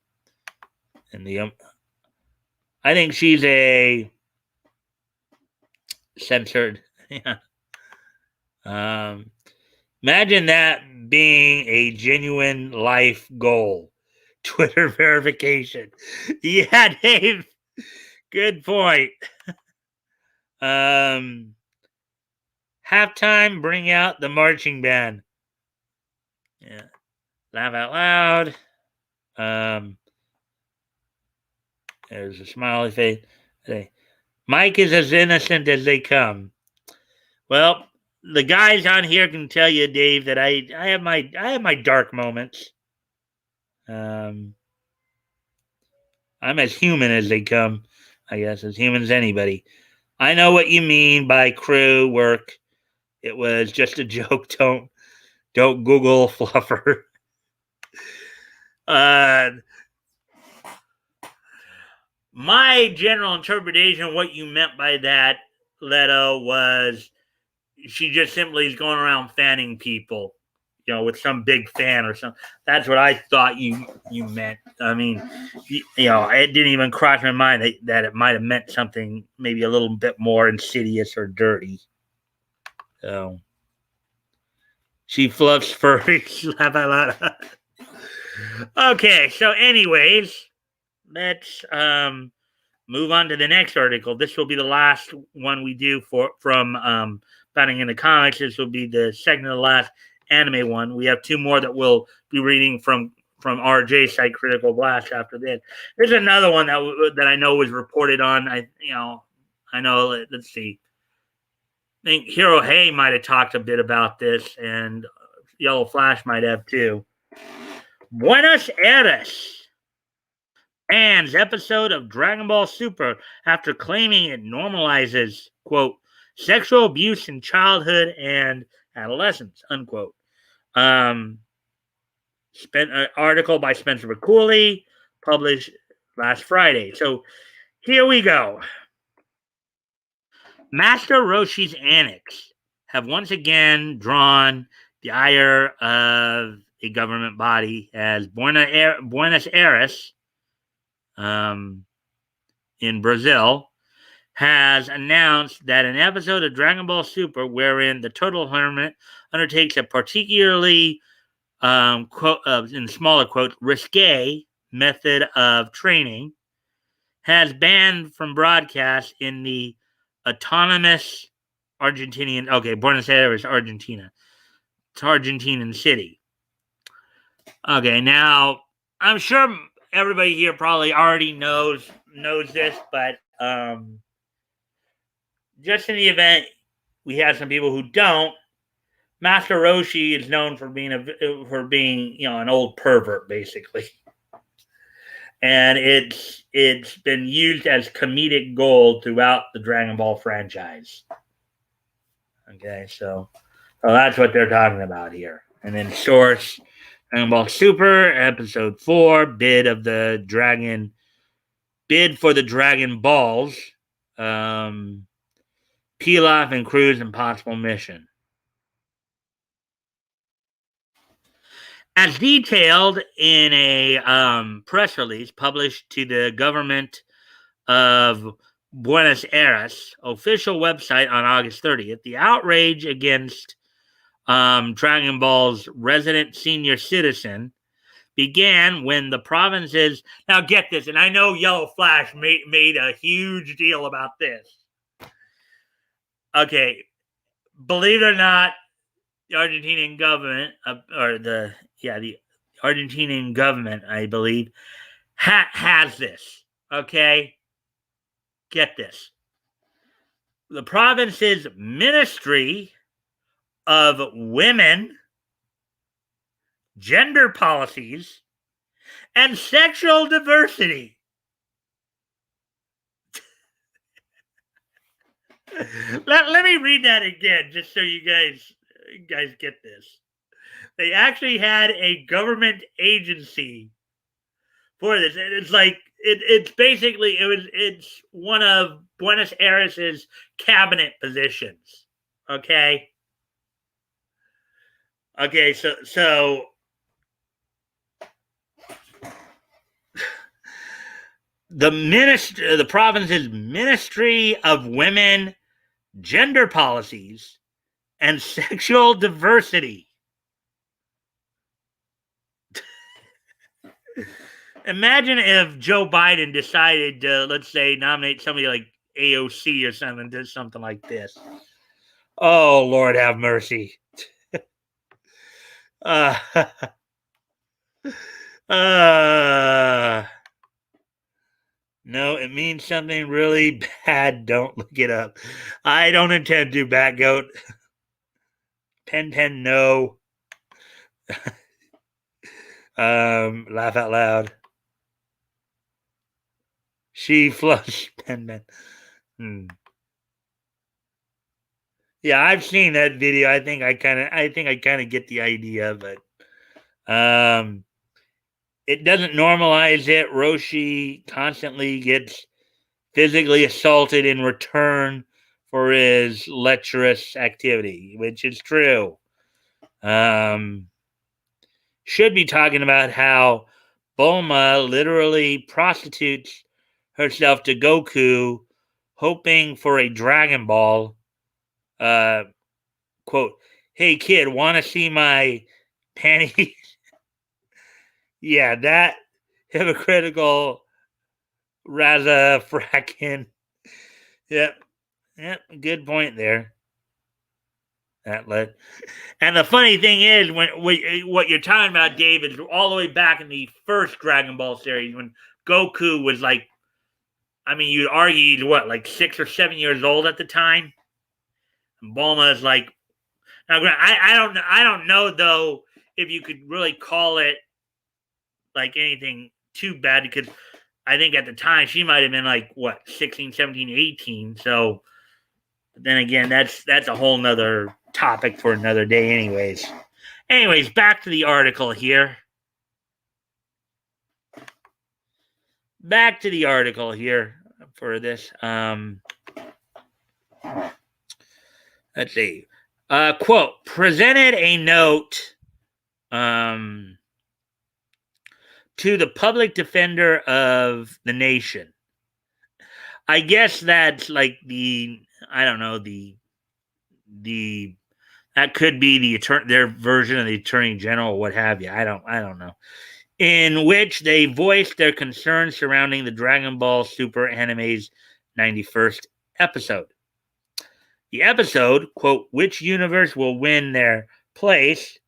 the I think she's a censored. Yeah. Imagine that being a genuine life goal. Twitter verification. Yeah, Dave. Good point. Halftime, bring out the marching band. Yeah. Laugh out loud. There's a smiley face. Mike is as innocent as they come. Well, the guys on here can tell you, Dave, that I have my dark moments. I'm as human as they come, I guess, as human as anybody. I know what you mean by crew work. It was just a joke. Don't Google fluffer. My general interpretation of what you meant by that, Leto, was she just simply is going around fanning people, with some big fan or something. That's what I thought you meant. I mean, it didn't even cross my mind that it might have meant something maybe a little bit more insidious or dirty. So she fluffs furries. Okay, so anyways, let's move on to the next article. This will be the last one we do from Batting in the Comics. This will be the second to the last anime one. We have two more that we'll be reading from RJ's site, Critical Blast. After this, there's another one that I know was reported on. I know. Let's see. I think Hero Hay might have talked a bit about this, and Yellow Flash might have too. Buenos Aires Anne's episode of Dragon Ball Super after claiming it normalizes, quote, sexual abuse in childhood and adolescence, unquote. An article by Spencer McCooley published last Friday. So here we go. Master Roshi's annex have once again drawn the ire of a government body as Buenos Aires, in Brazil, has announced that an episode of Dragon Ball Super, wherein the Total Hermit undertakes a particularly, in smaller quotes, risque method of training, has banned from broadcast in the autonomous Buenos Aires, Argentina. It's Argentinian city. Okay, now I'm sure everybody here probably already knows this, but just in the event we have some people who don't, Master Roshi is known for being an old pervert, basically, and it's been used as comedic gold throughout the Dragon Ball franchise. Okay, so that's what they're talking about here. And then source Dragon Ball Super episode 4 bid for the Dragon Balls, Pilaf and Crew's impossible mission. As detailed in a press release published to the government of Buenos Aires official website on August 30th, the outrage against Dragon Ball's resident senior citizen began when the provinces. Now, get this, and I know Yellow Flash made a huge deal about this. Okay, believe it or not, the Argentinian government, the Argentinian government, I believe, has this. Okay, get this. The province's Ministry of Women, Gender Policies, and Sexual Diversity. Let me read that again, just so you guys get this. They actually had a government agency for this. It's like it's basically it's one of Buenos Aires' cabinet positions. Okay. So the province's Ministry of Women, Gender Policies, and Sexual Diversity. Imagine if Joe Biden decided to, let's say, nominate somebody like AOC or something, did something like this. Oh, Lord have mercy. No, it means something really bad. Don't look it up. I don't intend to, Bat Goat. Pen, no. Laugh out loud. She flushed Pen. Yeah, I've seen that video. I think I kind of get the idea, but it doesn't normalize it. Roshi constantly gets physically assaulted in return for his lecherous activity, which is true. Should be talking about how Bulma literally prostitutes herself to Goku, hoping for a Dragon Ball. Quote, "Hey kid, want to see my panties?" Yeah, that hypocritical Raza fracking. Yep. Yep. Good point there. That led. And the funny thing is, what you're talking about, Dave, is all the way back in the first Dragon Ball series when Goku was like, I mean, you'd argue he's what, like 6 or 7 years old at the time. And Bulma is like, now, I don't know though if you could really call it like anything too bad because I think at the time she might have been like what 16, 17, 18. So then again, that's a whole nother topic for another day, anyways. Anyways, back to the article here. Back to the article here for this. Let's see. Quote, presented a note to the public defender of the nation. I guess that's like I don't know, that could be their version of the attorney general or what have you. I don't know. In which they voiced their concerns surrounding the Dragon Ball Super anime's 91st episode. The episode, quote, which universe will win their place?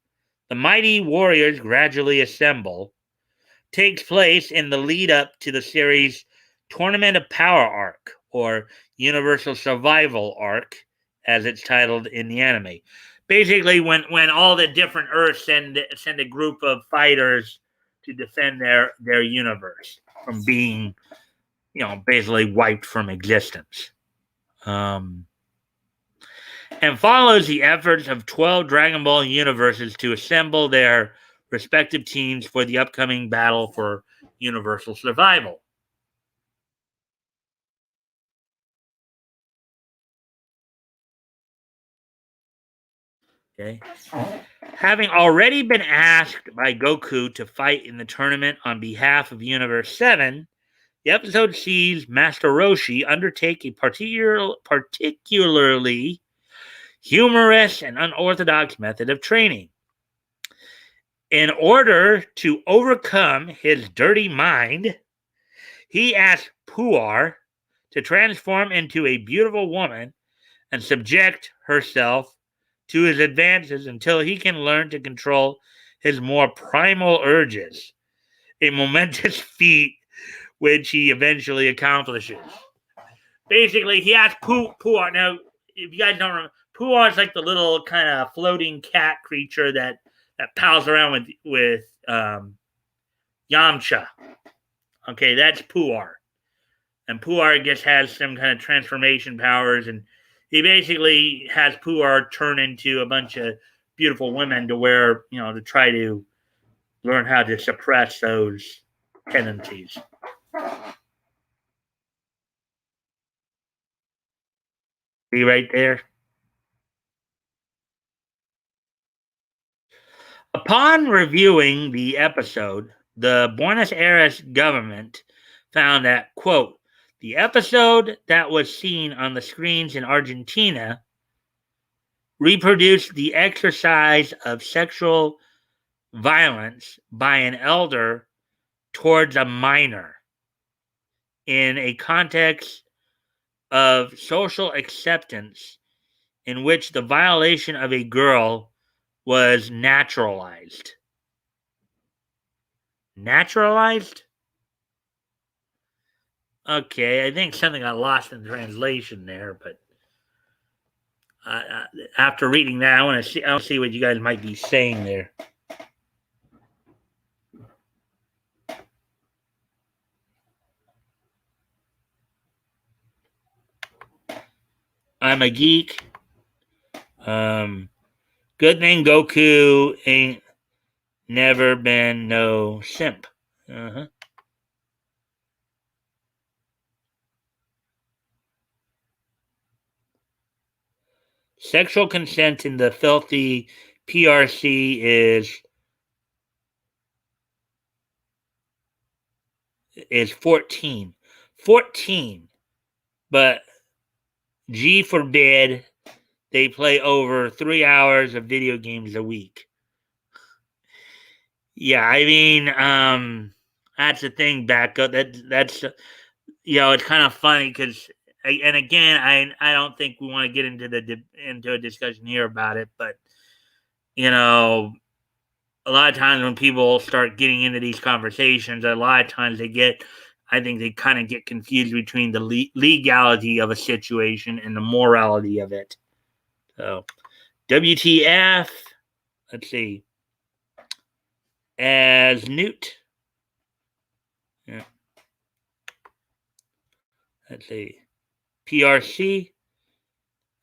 The mighty warriors gradually assemble, takes place in the lead up to the series' Tournament of Power arc, or Universal Survival arc, as it's titled in the anime. Basically, when all the different Earths send a group of fighters to defend their universe from being, basically wiped from existence. And follows the efforts of 12 Dragon Ball universes to assemble their respective teams for the upcoming battle for universal survival. Okay. Having already been asked by Goku to fight in the tournament on behalf of Universe 7, the episode sees Master Roshi undertake a particularly humorous and unorthodox method of training. In order to overcome his dirty mind, he asks Puar to transform into a beautiful woman and subject herself to his advances until he can learn to control his more primal urges. A momentous feat which he eventually accomplishes. Basically, he asked Puar. Now, if you guys don't remember, Puar is like the little kind of floating cat creature that pals around with Yamcha. Okay, that's Puar. And Puar has some kind of transformation powers, and he basically has Puar turn into a bunch of beautiful women to try to learn how to suppress those tendencies. See right there? Upon reviewing the episode, the Buenos Aires government found that, quote, the episode that was seen on the screens in Argentina reproduced the exercise of sexual violence by an elder towards a minor in a context of social acceptance in which the violation of a girl was naturalized. Naturalized? Okay, I think something got lost in translation there, but after reading that, I want to see what you guys might be saying there. I'm a geek. Good thing Goku ain't never been no simp. Uh-huh. Sexual consent in the filthy PRC is 14. 14. But G forbid they play over 3 hours of video games a week. Yeah, I mean, that's the thing, Becca. That's it's kind of funny because, and again, I don't think we want to get into into a discussion here about it, but you know, a lot of times when people start getting into these conversations, a lot of times I think they kind of get confused between the legality of a situation and the morality of it. So, WTF? Let's see. As Newt. Yeah, let's see. PRC.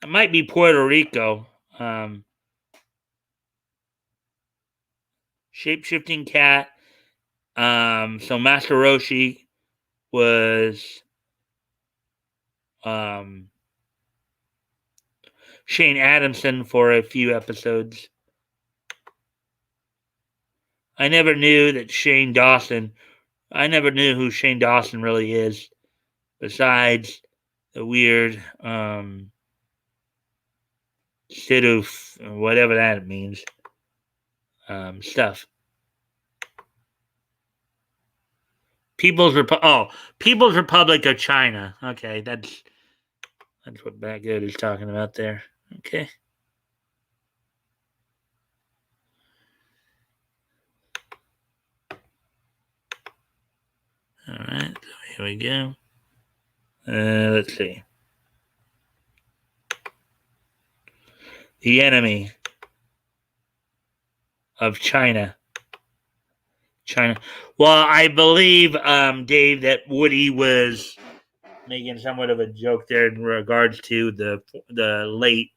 It might be Puerto Rico. Um, Shape-shifting cat. So Master Roshi was um, Shane Adamson for a few episodes. I never knew that Shane Dawson. I never knew who Shane Dawson really is, besides the weird Sidoof, whatever that means, stuff. People's Republic of China. Okay, that's what Baggood is talking about there. Okay. All right. So here we go. Let's see. The enemy of China. China. Well, I believe, Dave, that Woody was making somewhat of a joke there in regards to the late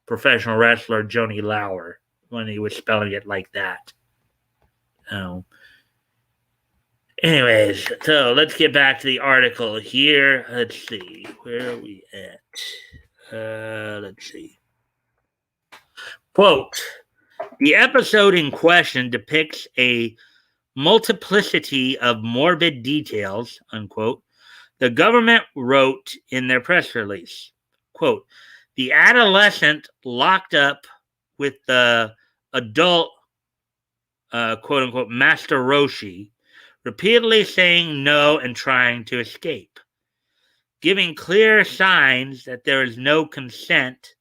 professional wrestler Johnny Lauer when he was spelling it like that. Oh. Anyways, so let's get back to the article here. Let's see. Where are we at? Let's see. Quote: The episode in question depicts a multiplicity of morbid details, unquote, the government wrote in their press release. Quote: The adolescent locked up with the adult, quote unquote, Master Roshi, repeatedly saying no and trying to escape, giving clear signs that there is no consent.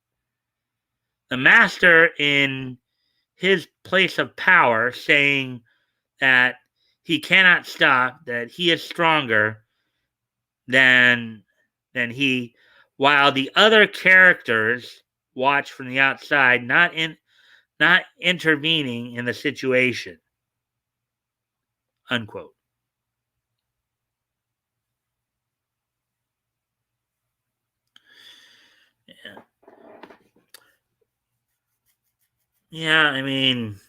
The master, in his place of power, saying that he cannot stop, that he is stronger than he, while the other characters watch from the outside, not intervening in the situation. Unquote. Yeah. Yeah, I mean,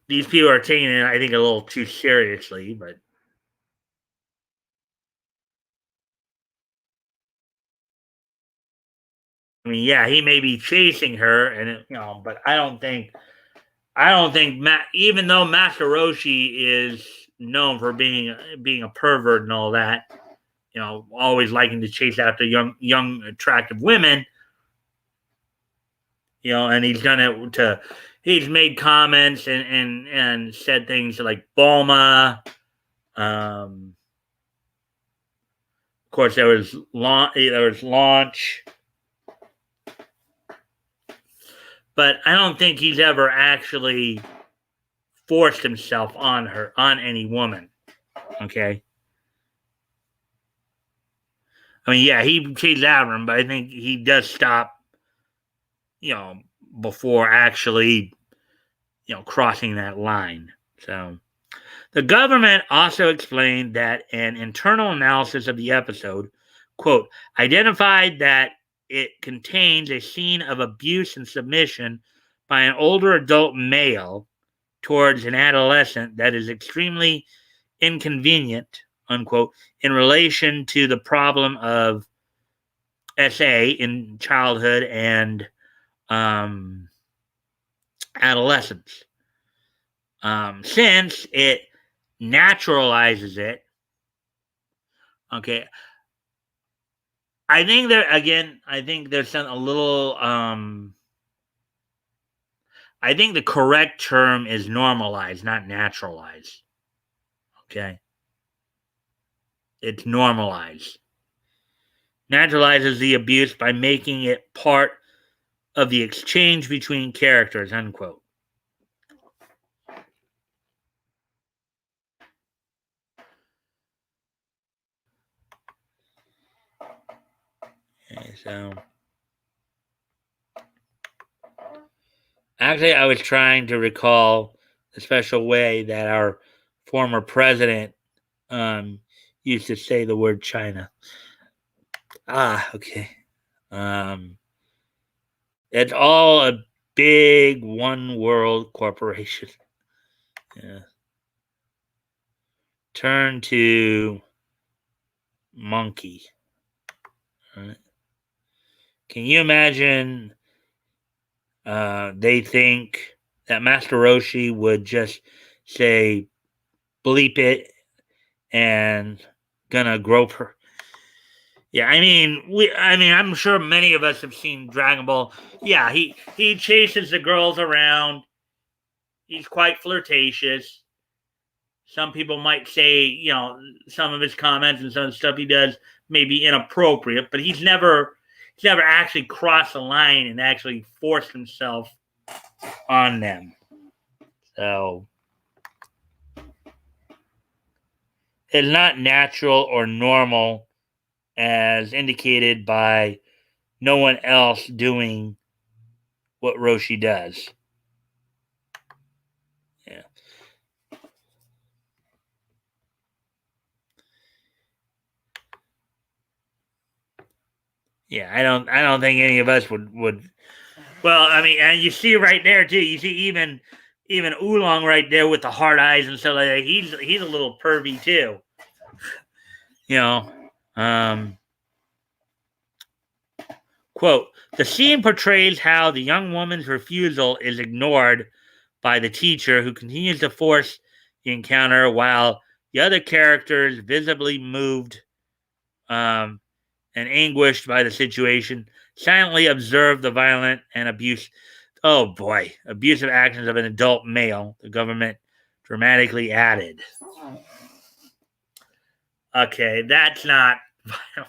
these people are taking it, I think, a little too seriously, but I mean, yeah, he may be chasing her, and but I don't think even though Master Roshi is known for being a pervert and all that, always liking to chase after young attractive women, and he's done it to. He's made comments and said things like Bulma. Of course, there was launch, but I don't think he's ever actually forced himself on any woman. Okay. I mean, yeah, he chases after him, but I think he does stop, you know, before actually, crossing that line. So the government also explained that an internal analysis of the episode, quote, identified that it contains a scene of abuse and submission by an older adult male towards an adolescent that is extremely inconvenient, unquote, in relation to the problem of SA in childhood and um, adolescence. Since it naturalizes it, okay, I think there's some, a little, I think the correct term is normalize, not naturalize. Okay. It's normalize. Naturalizes the abuse by making it part of the exchange between characters, unquote. Okay, so actually, I was trying to recall the special way that our former president used to say the word China. Okay. Um, it's all a big one world corporation. Yeah. Turn to monkey. Right. Can you imagine? They think that Master Roshi would just say bleep it and gonna grope her. Yeah, I'm sure many of us have seen Dragon Ball. Yeah, he chases the girls around. He's quite flirtatious. Some people might say, some of his comments and some of the stuff he does may be inappropriate, but he's never actually crossed the line and actually forced himself on them. So it's not natural or normal as indicated by no one else doing what Roshi does. Yeah. Yeah, I don't think any of us would well, and you see right there too, you see even Oolong right there with the hard eyes and stuff like that. He's a little pervy too. You know. Quote, the scene portrays how the young woman's refusal is ignored by the teacher who continues to force the encounter while the other characters, visibly moved and anguished by the situation, silently observe the violent and abusive actions of an adult male, the government dramatically added. Okay, that's not violent.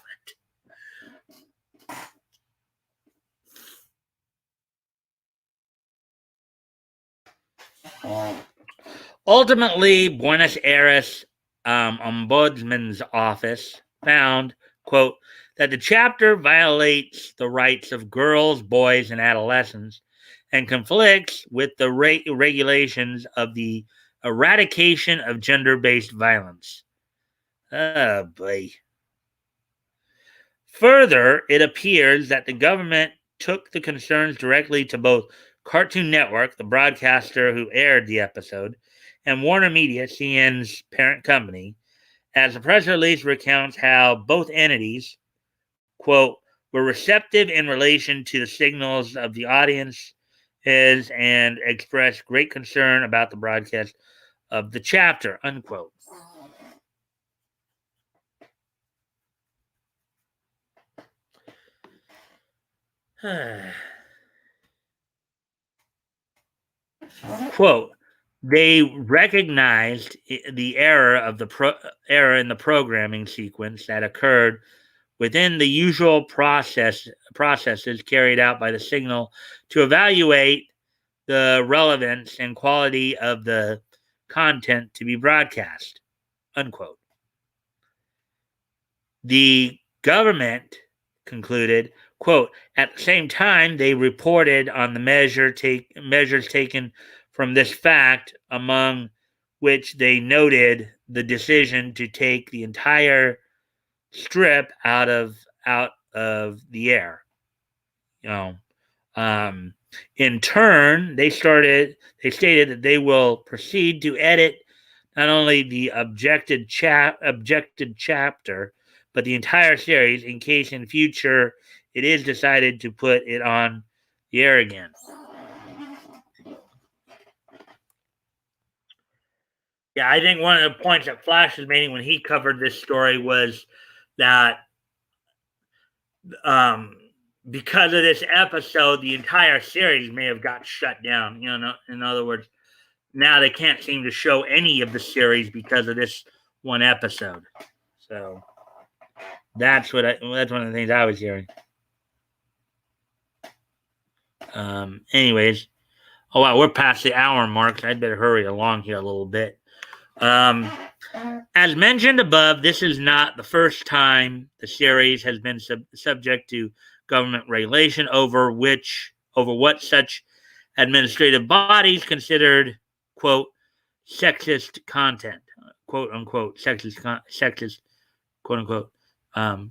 Ultimately, Buenos Aires Ombudsman's office found, quote, that the chapter violates the rights of girls, boys, and adolescents and conflicts with the regulations of the eradication of gender based violence. Oh, boy. Further, it appears that the government took the concerns directly to both Cartoon Network, the broadcaster who aired the episode, and Warner Media, CN's parent company, as the press release recounts how both entities, quote, were receptive in relation to the signals of the audience and expressed great concern about the broadcast of the chapter, unquote. Quote, they recognized the error in the programming sequence that occurred within the usual processes carried out by the signal to evaluate the relevance and quality of the content to be broadcast, unquote. The government concluded, quote, at the same time, they reported on the measures taken from this fact, among which they noted the decision to take the entire strip out of the air. You know, in turn, they stated that they will proceed to edit not only the objected chapter, but the entire series in case in future it is decided to put it on the air again. Yeah, I think one of the points that Flash was making when he covered this story was that um, because of this episode, the entire series may have got shut down. In other words, now they can't seem to show any of the series because of this one episode. So that's one of the things I was hearing. Anyways, oh wow, we're past the hour mark. So I'd better hurry along here a little bit. Um, as mentioned above, this is not the first time the series has been subject to government regulation over what such administrative bodies considered quote sexist content, quote unquote sexist quote unquote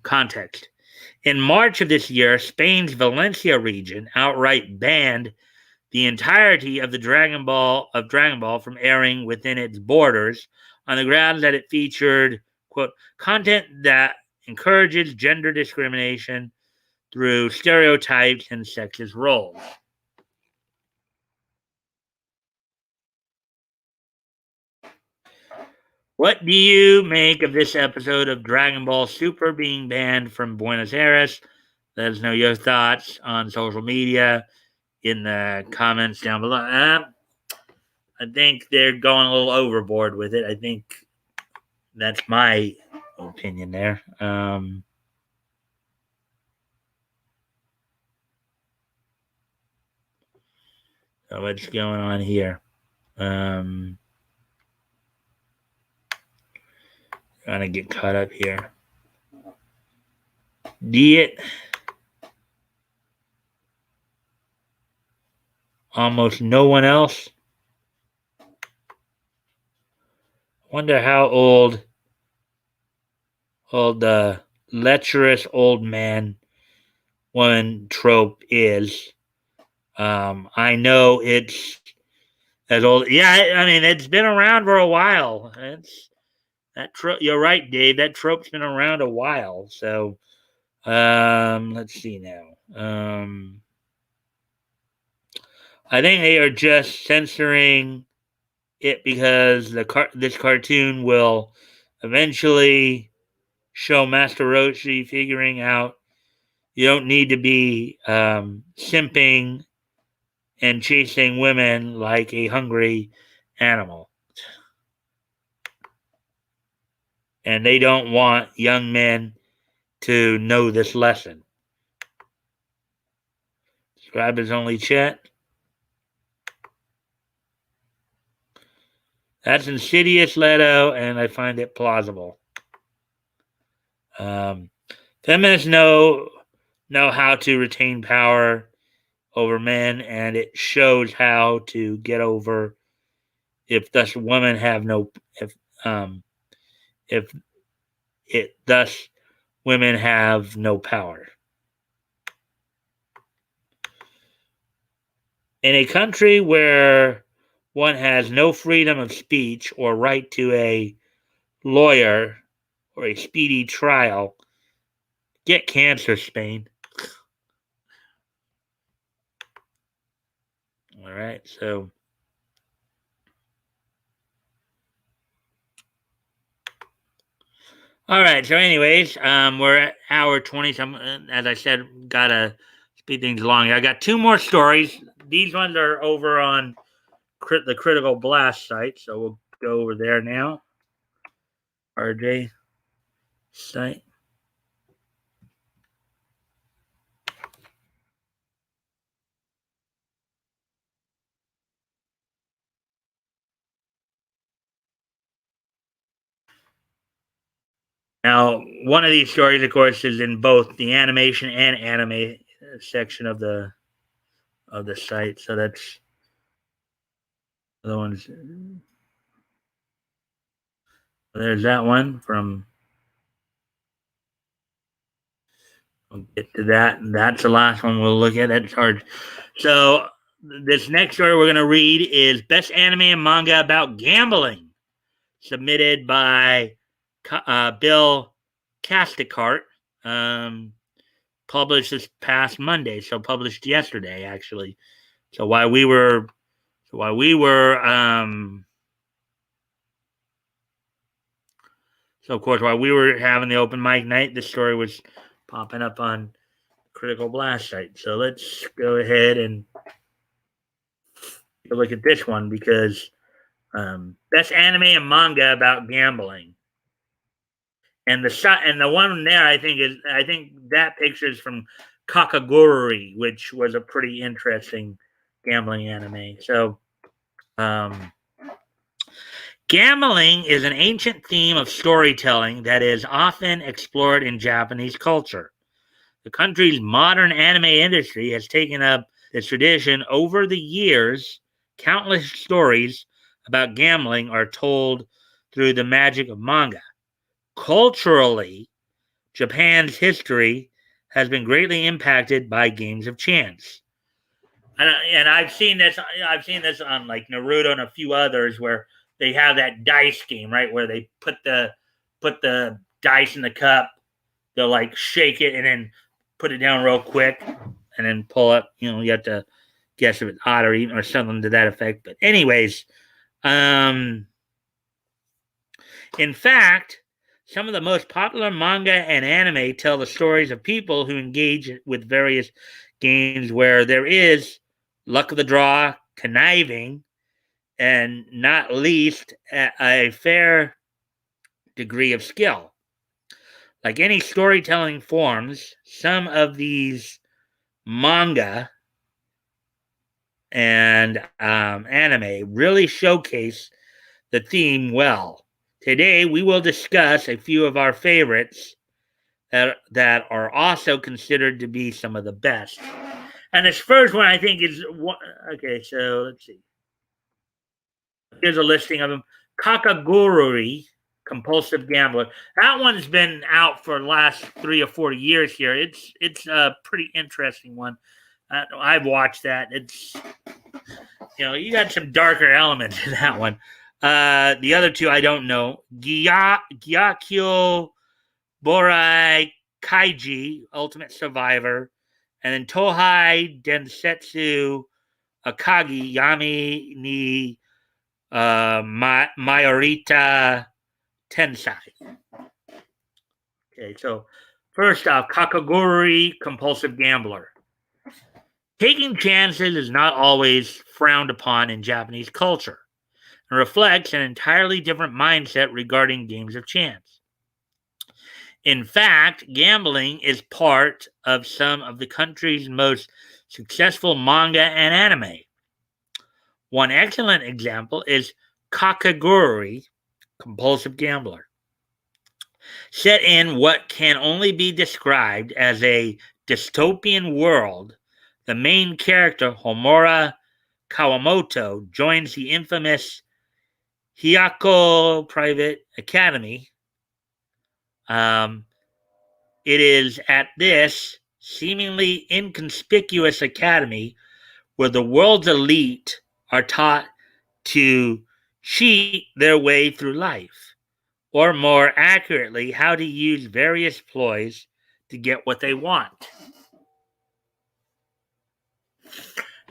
context. In March of this year, Spain's Valencia region outright banned the entirety of the Dragon Ball from airing within its borders on the grounds that it featured quote content that encourages gender discrimination through stereotypes and sexist roles. What do you make of this episode of Dragon Ball Super being banned from Buenos Aires? Let us know your thoughts on social media in the comments down below. I think they're going a little overboard with it. I think that's my opinion there. So what's going on here? Trying to get caught up here. Diet. Almost no one else. Wonder how old the lecherous old man woman trope is. I know it's as old. Yeah, I mean it's been around for a while. You're right, Dave. That trope's been around a while. So, let's see now. I think they are just censoring it because this cartoon will eventually show Master Roshi figuring out you don't need to be simping and chasing women like a hungry animal. And they don't want young men to know this lesson. Subscribe is only chat. That's insidious, Leto, and I find it plausible. Feminists know how to retain power over men, and it shows how to get over if thus women have no if it thus women have no power. In a country where one has no freedom of speech or right to a lawyer or a speedy trial, get cancer, Spain. All right, so all right. So, anyways, we're at hour 20. So, as I said, gotta speed things along. I got two more stories. These ones are over on the Critical Blast site, so we'll go over there now. RJ site. Now, one of these stories, of course, is in both the animation and anime section of the site. So that's the ones. There's that one from. We'll get to that. That's the last one we'll look at. That's hard. So this next story we're going to read is Best Anime and Manga About Gambling, submitted by Bill Casticart. Published this past Monday, so published yesterday actually. So while we were so of course while we were having the open mic night, this story was popping up on Critical Blast site. So let's go ahead and look at this one because best anime and manga about gambling. And the one there, I think that picture is from Kakaguri, which was a pretty interesting gambling anime. So, um, gambling is an ancient theme of storytelling that is often explored in Japanese culture. The country's modern anime industry has taken up this tradition over the years. Countless stories about gambling are told through the magic of manga. Culturally, Japan's history has been greatly impacted by games of chance. And I've seen this. I've seen this on like Naruto and a few others where they have that dice game, right? Where they put the dice in the cup. They'll like shake it and then put it down real quick, and then pull up. You have to guess if it's odd or even or something to that effect. But anyways, in fact, some of the most popular manga and anime tell the stories of people who engage with various games where there is luck of the draw, conniving, and not least a fair degree of skill. Like any storytelling forms, some of these manga and anime really showcase the theme well. Today, we will discuss a few of our favorites that are also considered to be some of the best. And this first one, I think, is okay. So let's see. Here's a listing of them: Kakagurui, Compulsive Gambler. That one's been out for the last 3 or 4 years here. It's a pretty interesting one. I've watched that. It's you got some darker elements in that one. The other two I don't know. Gyakyo Borai Kaiji, Ultimate Survivor, and then Tohei Densetsu Akagi Yami ni Mayorita Tensai. Okay, so first off, Kakaguri, Compulsive Gambler. Taking chances is not always frowned upon in Japanese culture and reflects an entirely different mindset regarding games of chance. In fact, gambling is part of some of the country's most successful manga and anime. One excellent example is Kakaguri, Compulsive Gambler. Set in what can only be described as a dystopian world, the main character, Homura Kawamoto, joins the infamous Hyako Private Academy. It is at this seemingly inconspicuous academy where the world's elite are taught to cheat their way through life, or more accurately, how to use various ploys to get what they want.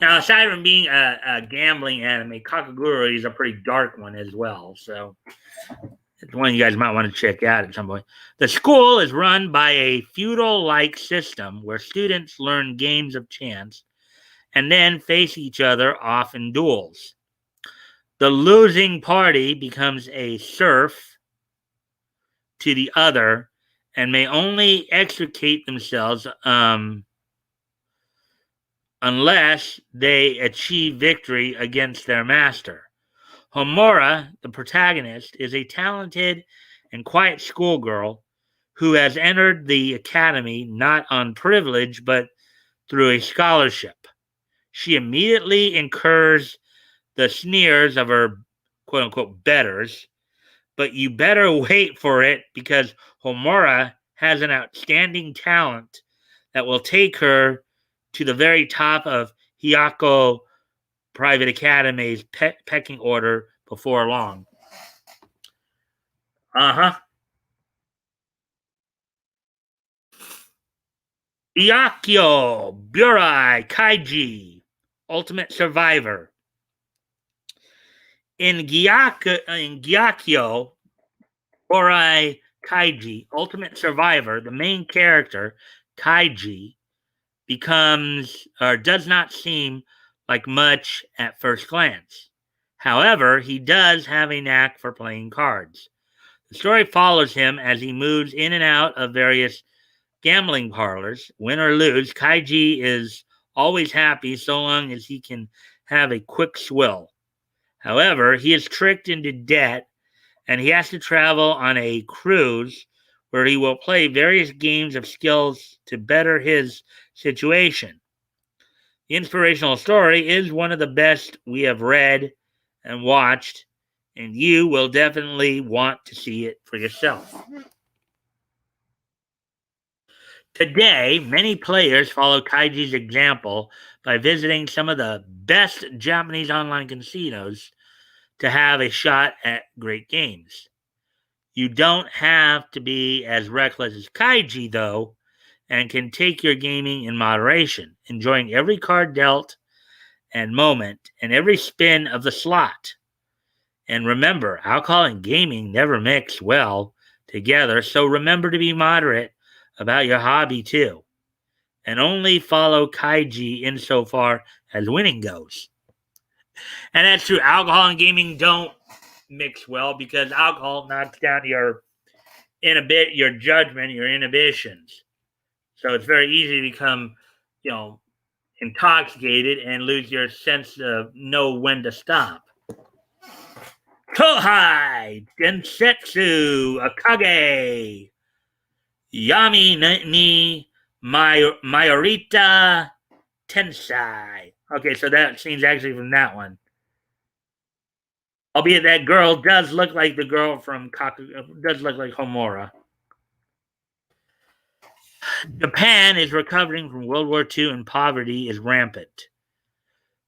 Now, aside from being a gambling anime, Kakaguri is a pretty dark one as well, so it's one you guys might want to check out at some point. The school is run by a feudal-like system where students learn games of chance and then face each other off in duels. The losing party becomes a serf to the other and may only extricate themselves unless they achieve victory against their master. Homura, the protagonist, is a talented and quiet schoolgirl who has entered the academy not on privilege but through a scholarship. She immediately incurs the sneers of her quote-unquote betters, but you better wait for it because Homura has an outstanding talent that will take her to the very top of Hyako Private Academy's pecking order before long. Gyakyo Burai Kaiji, Ultimate Survivor. In Gyakyo Borai Kaiji, Ultimate Survivor, the main character, Kaiji, becomes or does not seem like much at first glance. However, he does have a knack for playing cards. The story follows him as he moves in and out of various gambling parlors. Win or lose, Kaiji is always happy so long as he can have a quick swill. However, he is tricked into debt and he has to travel on a cruise where he will play various games of skills to better his situation. The inspirational story is one of the best we have read and watched, and you will definitely want to see it for yourself. Today, many players follow Kaiji's example by visiting some of the best Japanese online casinos to have a shot at great games. You don't have to be as reckless as Kaiji, though, and can take your gaming in moderation, enjoying every card dealt and moment and every spin of the slot. And remember, alcohol and gaming never mix well together, so remember to be moderate about your hobby too. And only follow Kaiji insofar as winning goes. And that's true. Alcohol and gaming don't mix well because alcohol knocks down your judgment, your inhibitions. So it's very easy to become, intoxicated and lose your sense of know when to stop. Kohai Densetsu Akage Yami ni Mayorita Tensai. Okay, so that scene's actually from that one. Albeit that girl does look like the girl from does look like Homura. Japan is recovering from World War II and poverty is rampant.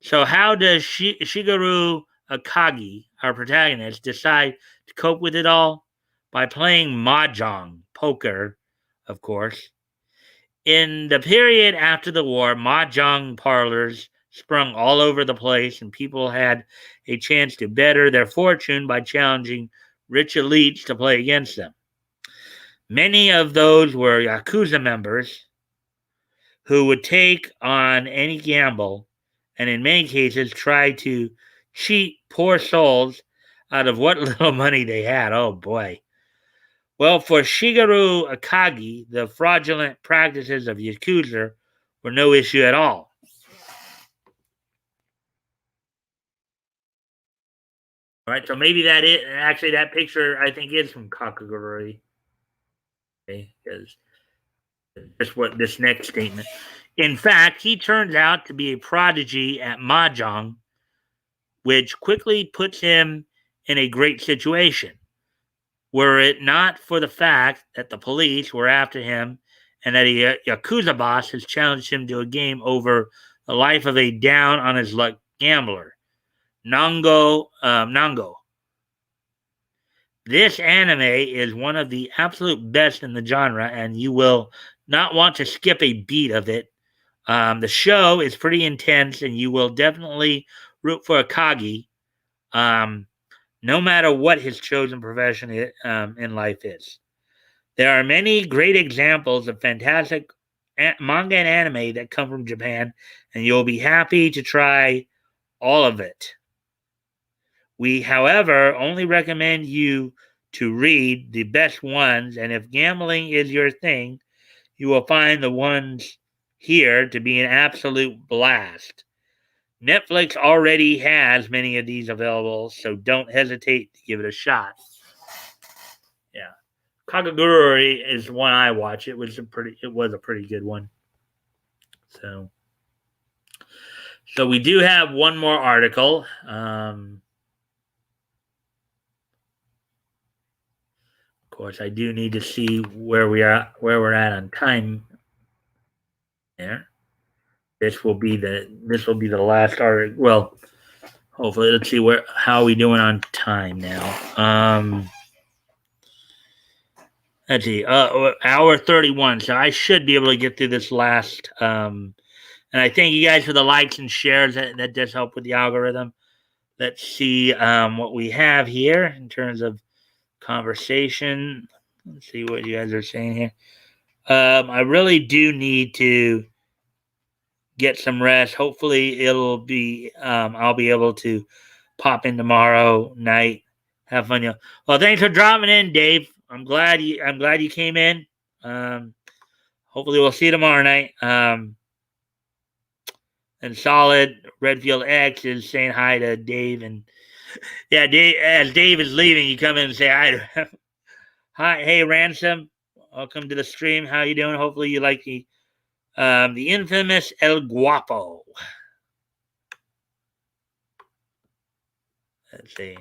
So how does Shigeru Akagi, our protagonist, decide to cope with it all? By playing mahjong, poker, of course. In the period after the war, mahjong parlors sprung all over the place, and people had a chance to better their fortune by challenging rich elites to play against them. Many of those were Yakuza members who would take on any gamble and in many cases try to cheat poor souls out of what little money they had. Oh boy. Well, for Shigeru Akagi, the fraudulent practices of Yakuza were no issue at all. All right, so maybe that picture I think is from Kakagurui. Okay, because just what this next statement. In fact, he turns out to be a prodigy at mahjong, which quickly puts him in a great situation. Were it not for the fact that the police were after him and that a Yakuza boss has challenged him to a game over the life of a down on his luck gambler, Nango. This anime is one of the absolute best in the genre, and you will not want to skip a beat of it. The show is pretty intense, and you will definitely root for Akagi, no matter what his chosen profession in life is. There are many great examples of fantastic manga and anime that come from Japan, and you'll be happy to try all of it. We, however, only recommend you to read the best ones, and if gambling is your thing, you will find the ones here to be an absolute blast. Netflix already has many of these available, so don't hesitate to give it a shot. Yeah. Kakagurui is one I watch. It was a pretty good one. So we do have one more article. Of course, I do need to see where we're at on time. There. This will be the last article. Well, hopefully, let's see how are we doing on time now. Let's see, hour 31. So I should be able to get through this last. And I thank you guys for the likes and shares. That does help with the algorithm. Let's see what we have here in terms of conversation. Let's see what you guys are saying here. I really do need to get some rest. Hopefully, I'll be able to pop in tomorrow night, have fun. Well, thanks for dropping in, Dave. I'm glad you came in. Hopefully, we'll see you tomorrow night. And Solid Redfield X is saying hi to Dave, and yeah, Dave. As Dave is leaving, you come in and say hi to him. Hi, hey Ransom, welcome to the stream. How you doing? Hopefully, you like the infamous El Guapo. Let's see.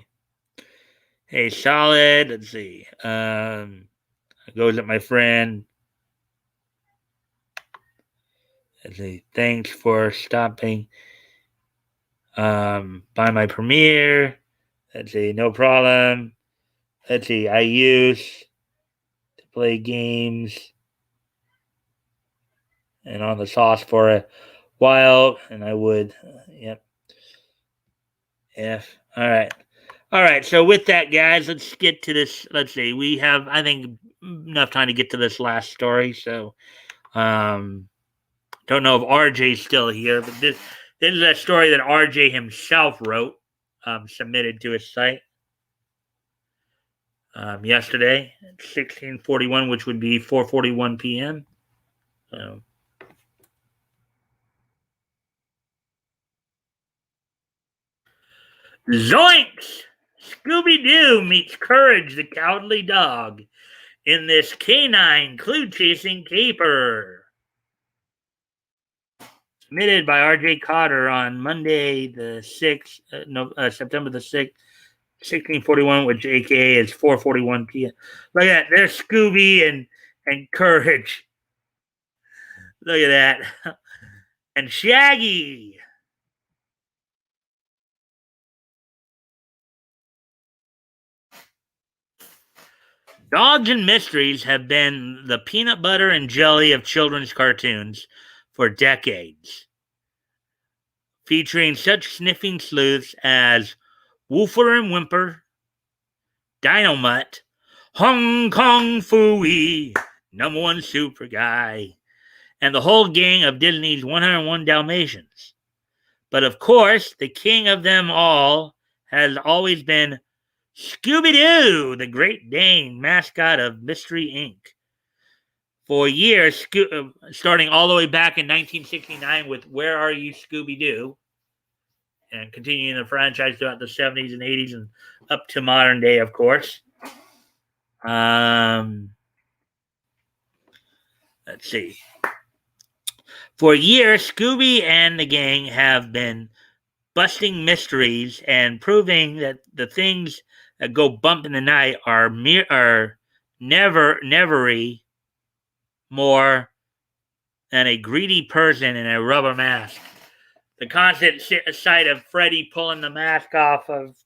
Hey, Solid. Let's see. Goes at my friend. Let's see. Thanks for stopping by my premiere. Let's see. No problem. Let's see. I used to play games and on the sauce for a while, and I would. Yep. F. All right. All right. So with that, guys, let's get to this. Let's see. We have, I think, enough time to get to this last story. So, don't know if RJ's still here, but this is a story that RJ himself wrote, submitted to his site yesterday at 16:41, which would be 4:41 p.m. Zoinks! Scooby-Doo meets Courage the Cowardly Dog in this canine clue-chasing caper. Submitted by R.J. Cotter on Monday, the 6th, September the 6th, 1641, which AKA is 4:41 p.m. Look at that. There's Scooby and Courage. Look at that. And Shaggy. Dogs and mysteries have been the peanut butter and jelly of children's cartoons for decades, featuring such sniffing sleuths as Woofer and Whimper, Dynamite, Hong Kong Phooey, Number One Super Guy, and the whole gang of Disney's 101 Dalmatians. But of course, the king of them all has always been Scooby-Doo, the Great Dane mascot of Mystery Inc. For years, starting all the way back in 1969 with Where Are You, Scooby-Doo? And continuing the franchise throughout the 70s and 80s and up to modern day, of course. Let's see. For years, Scooby and the gang have been busting mysteries and proving that the things that go bump in the night are never more than a greedy person in a rubber mask. The constant sight of Freddy pulling the mask off of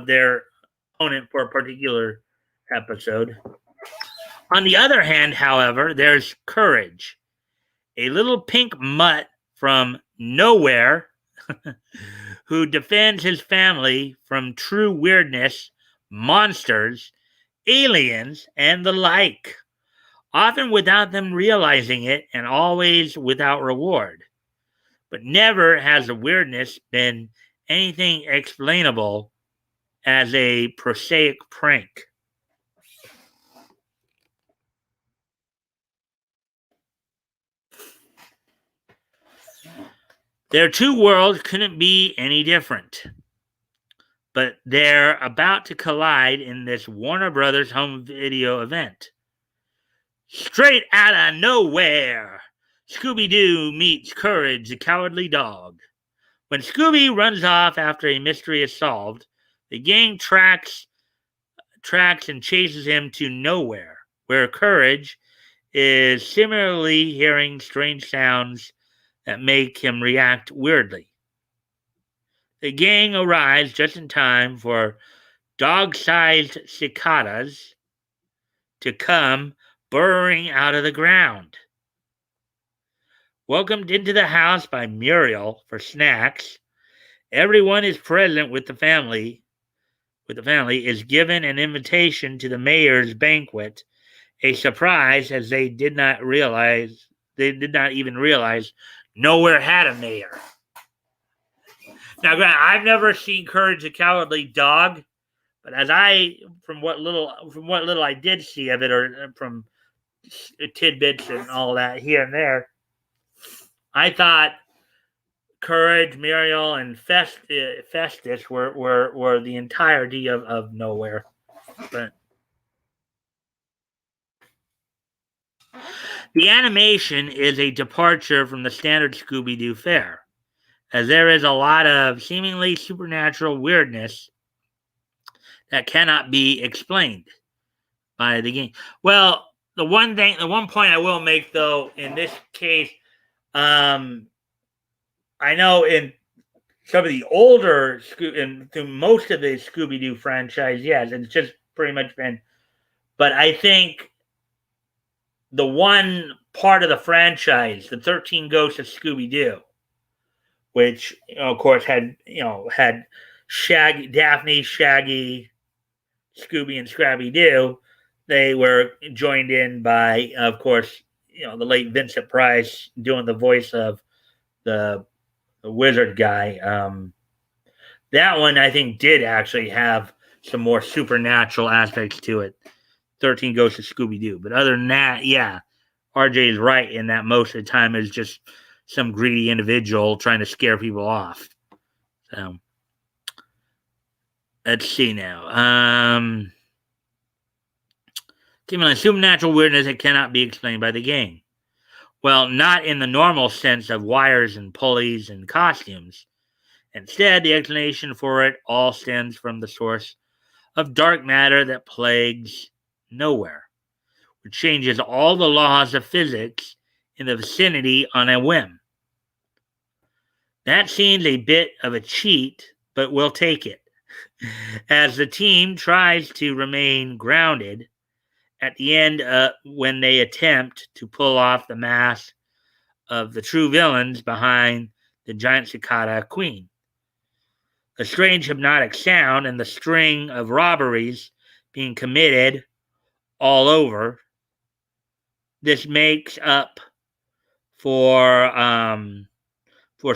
their opponent for a particular episode. On the other hand, however, there's Courage, a little pink mutt from nowhere who defends his family from true weirdness, monsters, aliens, and the like, often without them realizing it and always without reward. But never has the weirdness been anything explainable as a prosaic prank. Their two worlds couldn't be any different, but they're about to collide in this Warner Brothers home video event. Straight out of nowhere, Scooby-Doo meets Courage the Cowardly Dog. When Scooby runs off after a mystery is solved, the gang tracks and chases him to nowhere, where Courage is similarly hearing strange sounds that make him react weirdly. The gang arrives just in time for dog-sized cicadas to come burrowing out of the ground. Welcomed into the house by Muriel for snacks, everyone is present with the family. Is given an invitation to the mayor's banquet, a surprise as they did not even realize Nowhere had a mayor. Now, granted, I've never seen Courage the Cowardly Dog, but from what little I did see of it, or from tidbits and all that here and there, I thought Courage, Muriel, and Festus were the entirety of Nowhere. But the animation is a departure from the standard Scooby-Doo fare, as there is a lot of seemingly supernatural weirdness that cannot be explained by the game. Well, the one point I will make, though, in this case, I know in some of the older and through most of the Scooby-Doo franchise, yes, it's just pretty much been. But I think the one part of the franchise, the 13 Ghosts of Scooby-Doo, which of course had Shaggy, Daphne, Shaggy, Scooby, and Scrappy-Doo. They were joined in by, of course, the late Vincent Price doing the voice of the wizard guy. That one, I think, did actually have some more supernatural aspects to it. 13 Ghosts of Scooby-Doo. But other than that, yeah, RJ is right in that most of the time is just some greedy individual trying to scare people off. So, let's see now. Given supernatural weirdness that cannot be explained by the game. Well, not in the normal sense of wires and pulleys and costumes. Instead, the explanation for it all stems from the source of dark matter that plagues Nowhere, which changes all the laws of physics in the vicinity on a whim. That seems a bit of a cheat, but we'll take it. As the team tries to remain grounded at the end when they attempt to pull off the mask of the true villains behind the giant cicada queen. A strange hypnotic sound and the string of robberies being committed all over. This makes up for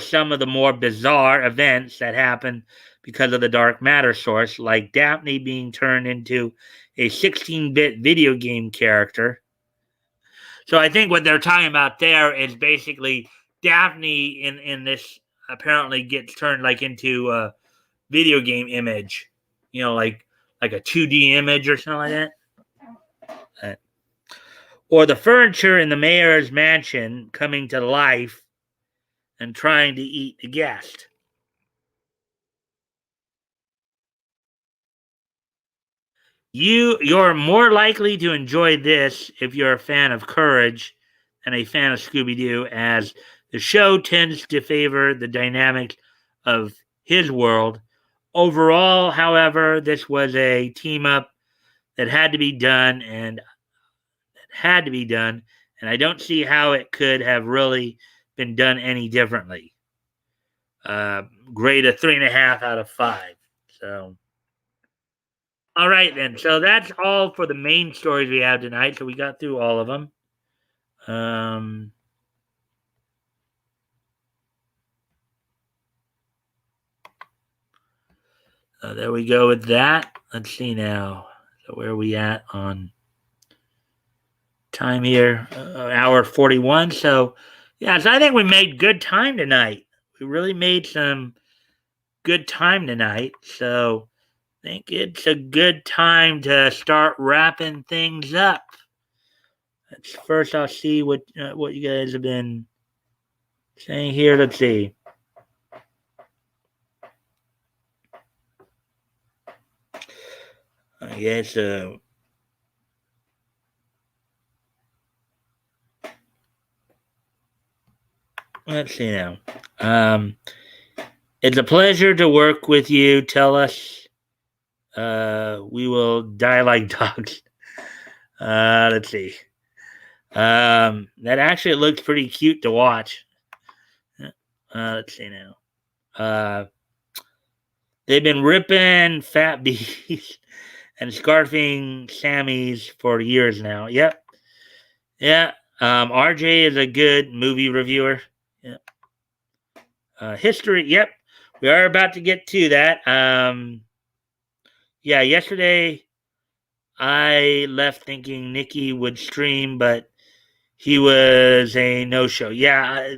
some of the more bizarre events that happen because of the dark matter source, like Daphne being turned into a 16-bit video game character. So I think what they're talking about there is basically Daphne in this apparently gets turned like into a video game image, like a 2D image or something like that. Or the furniture in the mayor's mansion coming to life and trying to eat the guest. You're more likely to enjoy this if you're a fan of Courage and a fan of Scooby-Doo, as the show tends to favor the dynamic of his world. Overall, however, this was a team-up that had to be done, and I don't see how it could have really been done any differently. Grade a 3.5 out of 5. So, all right then. So that's all for the main stories we have tonight. So we got through all of them. There we go with that. Let's see now. So where are we at on time here? Hour 41. So, yeah, so I think we made good time tonight. We really made some good time tonight. So I think it's a good time to start wrapping things up. First, I'll see what you guys have been saying here. Let's see. I guess let's see now. It's a pleasure to work with you. Tell us. We will die like dogs. Let's see. That actually looks pretty cute to watch. Let's see now. They've been ripping Fat Bees and scarfing Sammys for years now. Yep. Yeah. RJ is a good movie reviewer. Yeah. History. Yep. We are about to get to that. Yeah, yesterday I left thinking Nikki would stream, but he was a no-show. Yeah,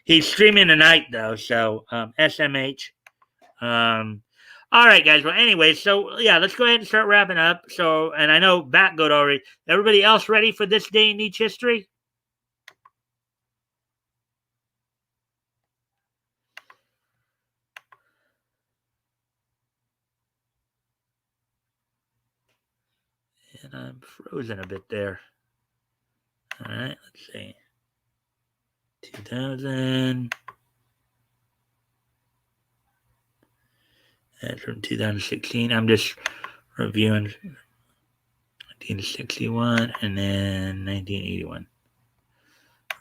he's streaming tonight though. So SMH. Um, all right, guys. Well, anyway, so yeah, let's go ahead and start wrapping up. So, and I know Batgoat already. Everybody else ready for this day in each history? And I'm frozen a bit there. All right, let's see. 2000. That's from 2016. I'm just reviewing 1961 and then 1981.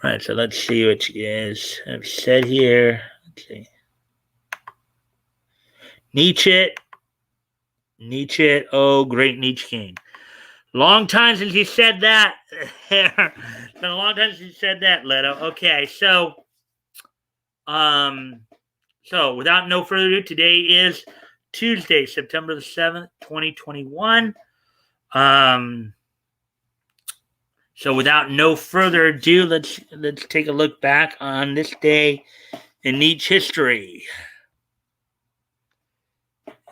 All right, so let's see what you guys have said here. Let's see. Nietzsche. Oh, great Nietzsche King. Long time since you said that. It's been a long time since you said that, Leto. Okay, so without no further ado, today is Tuesday, September the 7th, 2021. So without no further ado, let's take a look back on this day in Nietzsche history.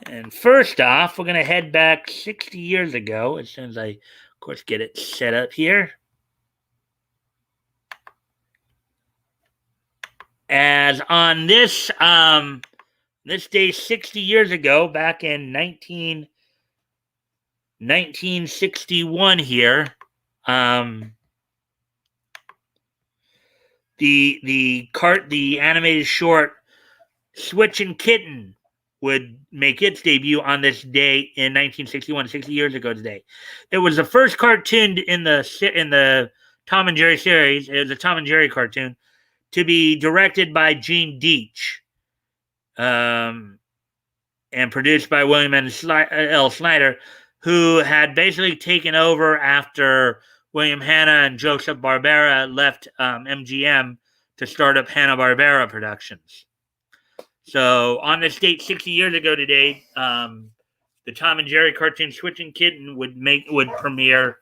And first off, we're going to head back 60 years ago, as soon as I, of course, get it set up here. As on this day 60 years ago, back in 1961 here, the animated short Switchin' Kitten would make its debut on this day in 1961, 60 years ago today. It was the first cartoon in the Tom and Jerry series. It was a Tom and Jerry cartoon to be directed by Gene Deitch, and produced by William L. Snyder, who had basically taken over after William Hanna and Joseph Barbera left MGM to start up Hanna-Barbera Productions. So on this date 60 years ago today, the Tom and Jerry cartoon Switchin' Kitten would premiere.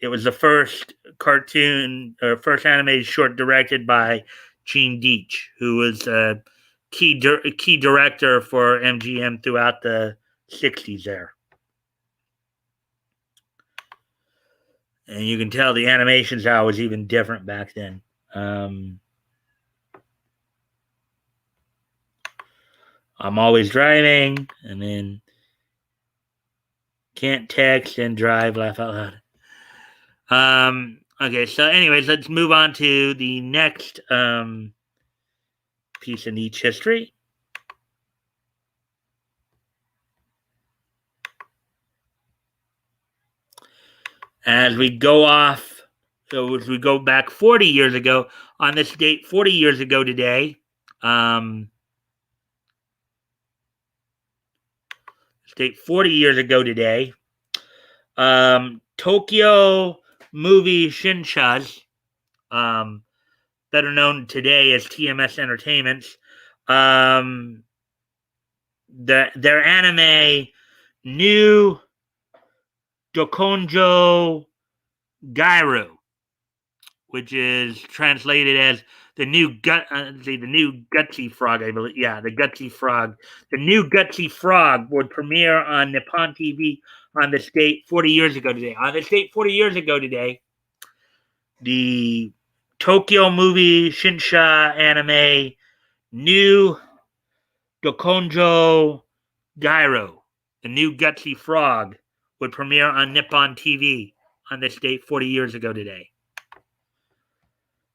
It was the first cartoon or first animated short directed by Gene Deitch, who was a key director for MGM throughout the 60s there. And you can tell the animation style was even different back then. I'm always driving, and then can't text and drive, laugh out loud. Okay, so anyways, let's move on to the next piece of Nietzsche history. As we go back 40 years ago, on this date, 40 years ago today, Tokyo Movie Shinchas, better known today as TMS Entertainments, their anime New Dokonjo Gairu, which is translated as the new Gutsy Frog, I believe. Yeah, the Gutsy Frog. The new Gutsy Frog would premiere on Nippon TV on this date 40 years ago today. On this date 40 years ago today, the Tokyo Movie Shinsha anime New Dokonjo Gairu, the new Gutsy Frog, would premiere on Nippon TV on this date 40 years ago today.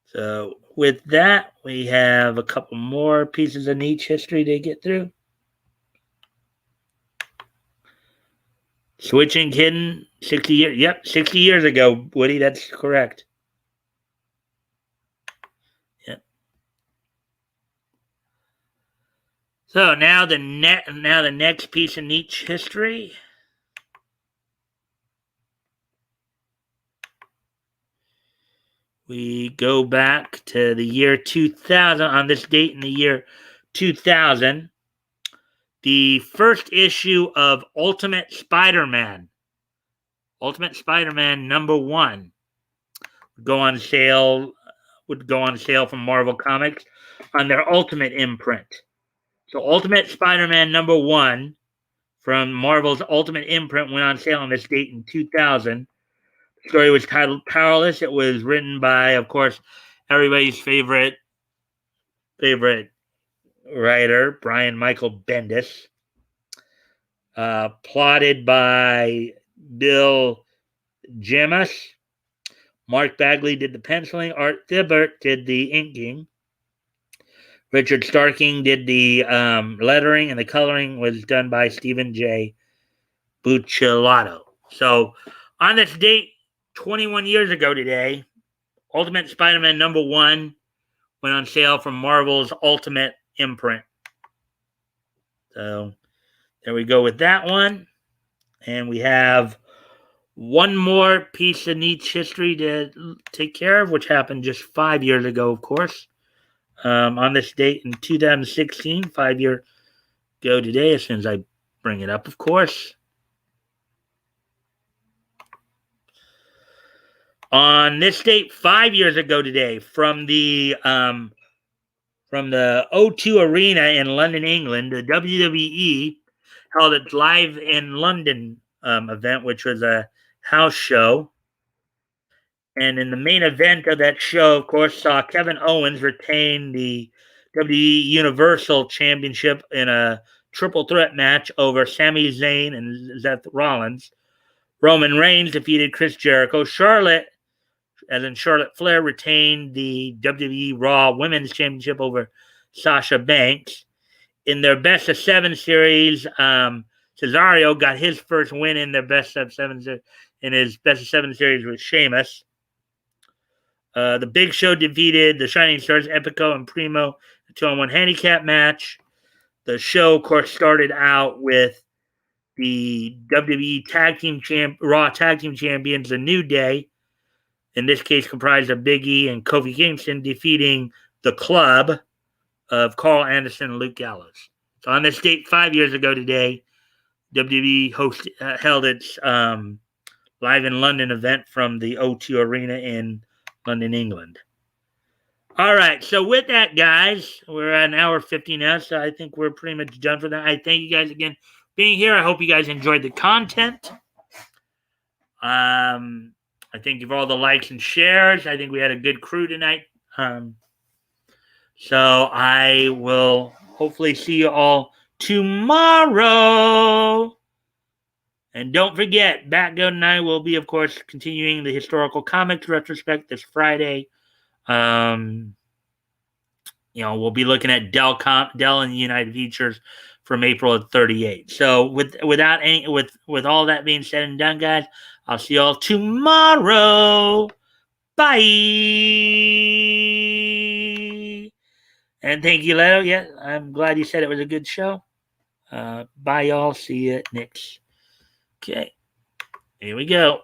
So with that, we have a couple more pieces of Nietzsche history to get through. Switching Kitten, 60 years. Yep, 60 years ago, Woody. That's correct. Yep. So now the next piece of Nietzsche history. We go back to the year 2000. On this date in the year 2000, the first issue of Ultimate Spider-Man #1 go on sale would go on sale from Marvel Comics on their Ultimate imprint. So Ultimate Spider-Man #1 from Marvel's Ultimate imprint went on sale on this date in 2000. The story was titled Powerless. It was written by, of course, everybody's favorite writer, Brian Michael Bendis. Plotted by Bill Jemas. Mark Bagley did the penciling. Art Thibert did the inking. Richard Starking did the lettering, and the coloring was done by Stephen J. Buccellato. So, on this date, 21 years ago today, Ultimate Spider-Man #1 went on sale from Marvel's Ultimate imprint. So, there we go with that one. And we have one more piece of niche history to take care of, which happened just 5 years ago, of course. On this date in 2016, 5 years ago today, as soon as I bring it up, of course. On this date, 5 years ago today, from the O2 Arena in London, England, the WWE held its Live in London event, which was a house show. And in the main event of that show, of course, saw Kevin Owens retain the WWE Universal Championship in a triple threat match over Sami Zayn and Seth Rollins. Roman Reigns defeated Chris Jericho. Charlotte Flair, retained the WWE Raw Women's Championship over Sasha Banks. In their best of 7 series, Cesaro got his first win in their best of 7 in his best of 7 series with Sheamus. The Big Show defeated the Shining Stars Epico and Primo in a 2-on-1 handicap match. The show, of course, started out with the WWE Raw Tag Team Champions, The New Day, in this case comprised of Big E and Kofi Kingston, defeating the Club of Carl Anderson and Luke Gallows. So on this date, 5 years ago today, WWE held its Live in London event from the O2 Arena in London, England. All right, so with that, guys, we're at an hour 50 now, so I think we're pretty much done for that. I thank you guys again for being here. I hope you guys enjoyed the content. I thank you for all the likes and shares. I think we had a good crew tonight. So I will hopefully see you all tomorrow. And don't forget, Batgoat and I will be, of course, continuing the historical comics retrospect this Friday. We'll be looking at Dell and the United Features from April of 38. So with all that being said and done, guys, I'll see you all tomorrow. Bye. And thank you, Leto. Yeah, I'm glad you said it was a good show. Bye, y'all. See you next. Okay. Here we go.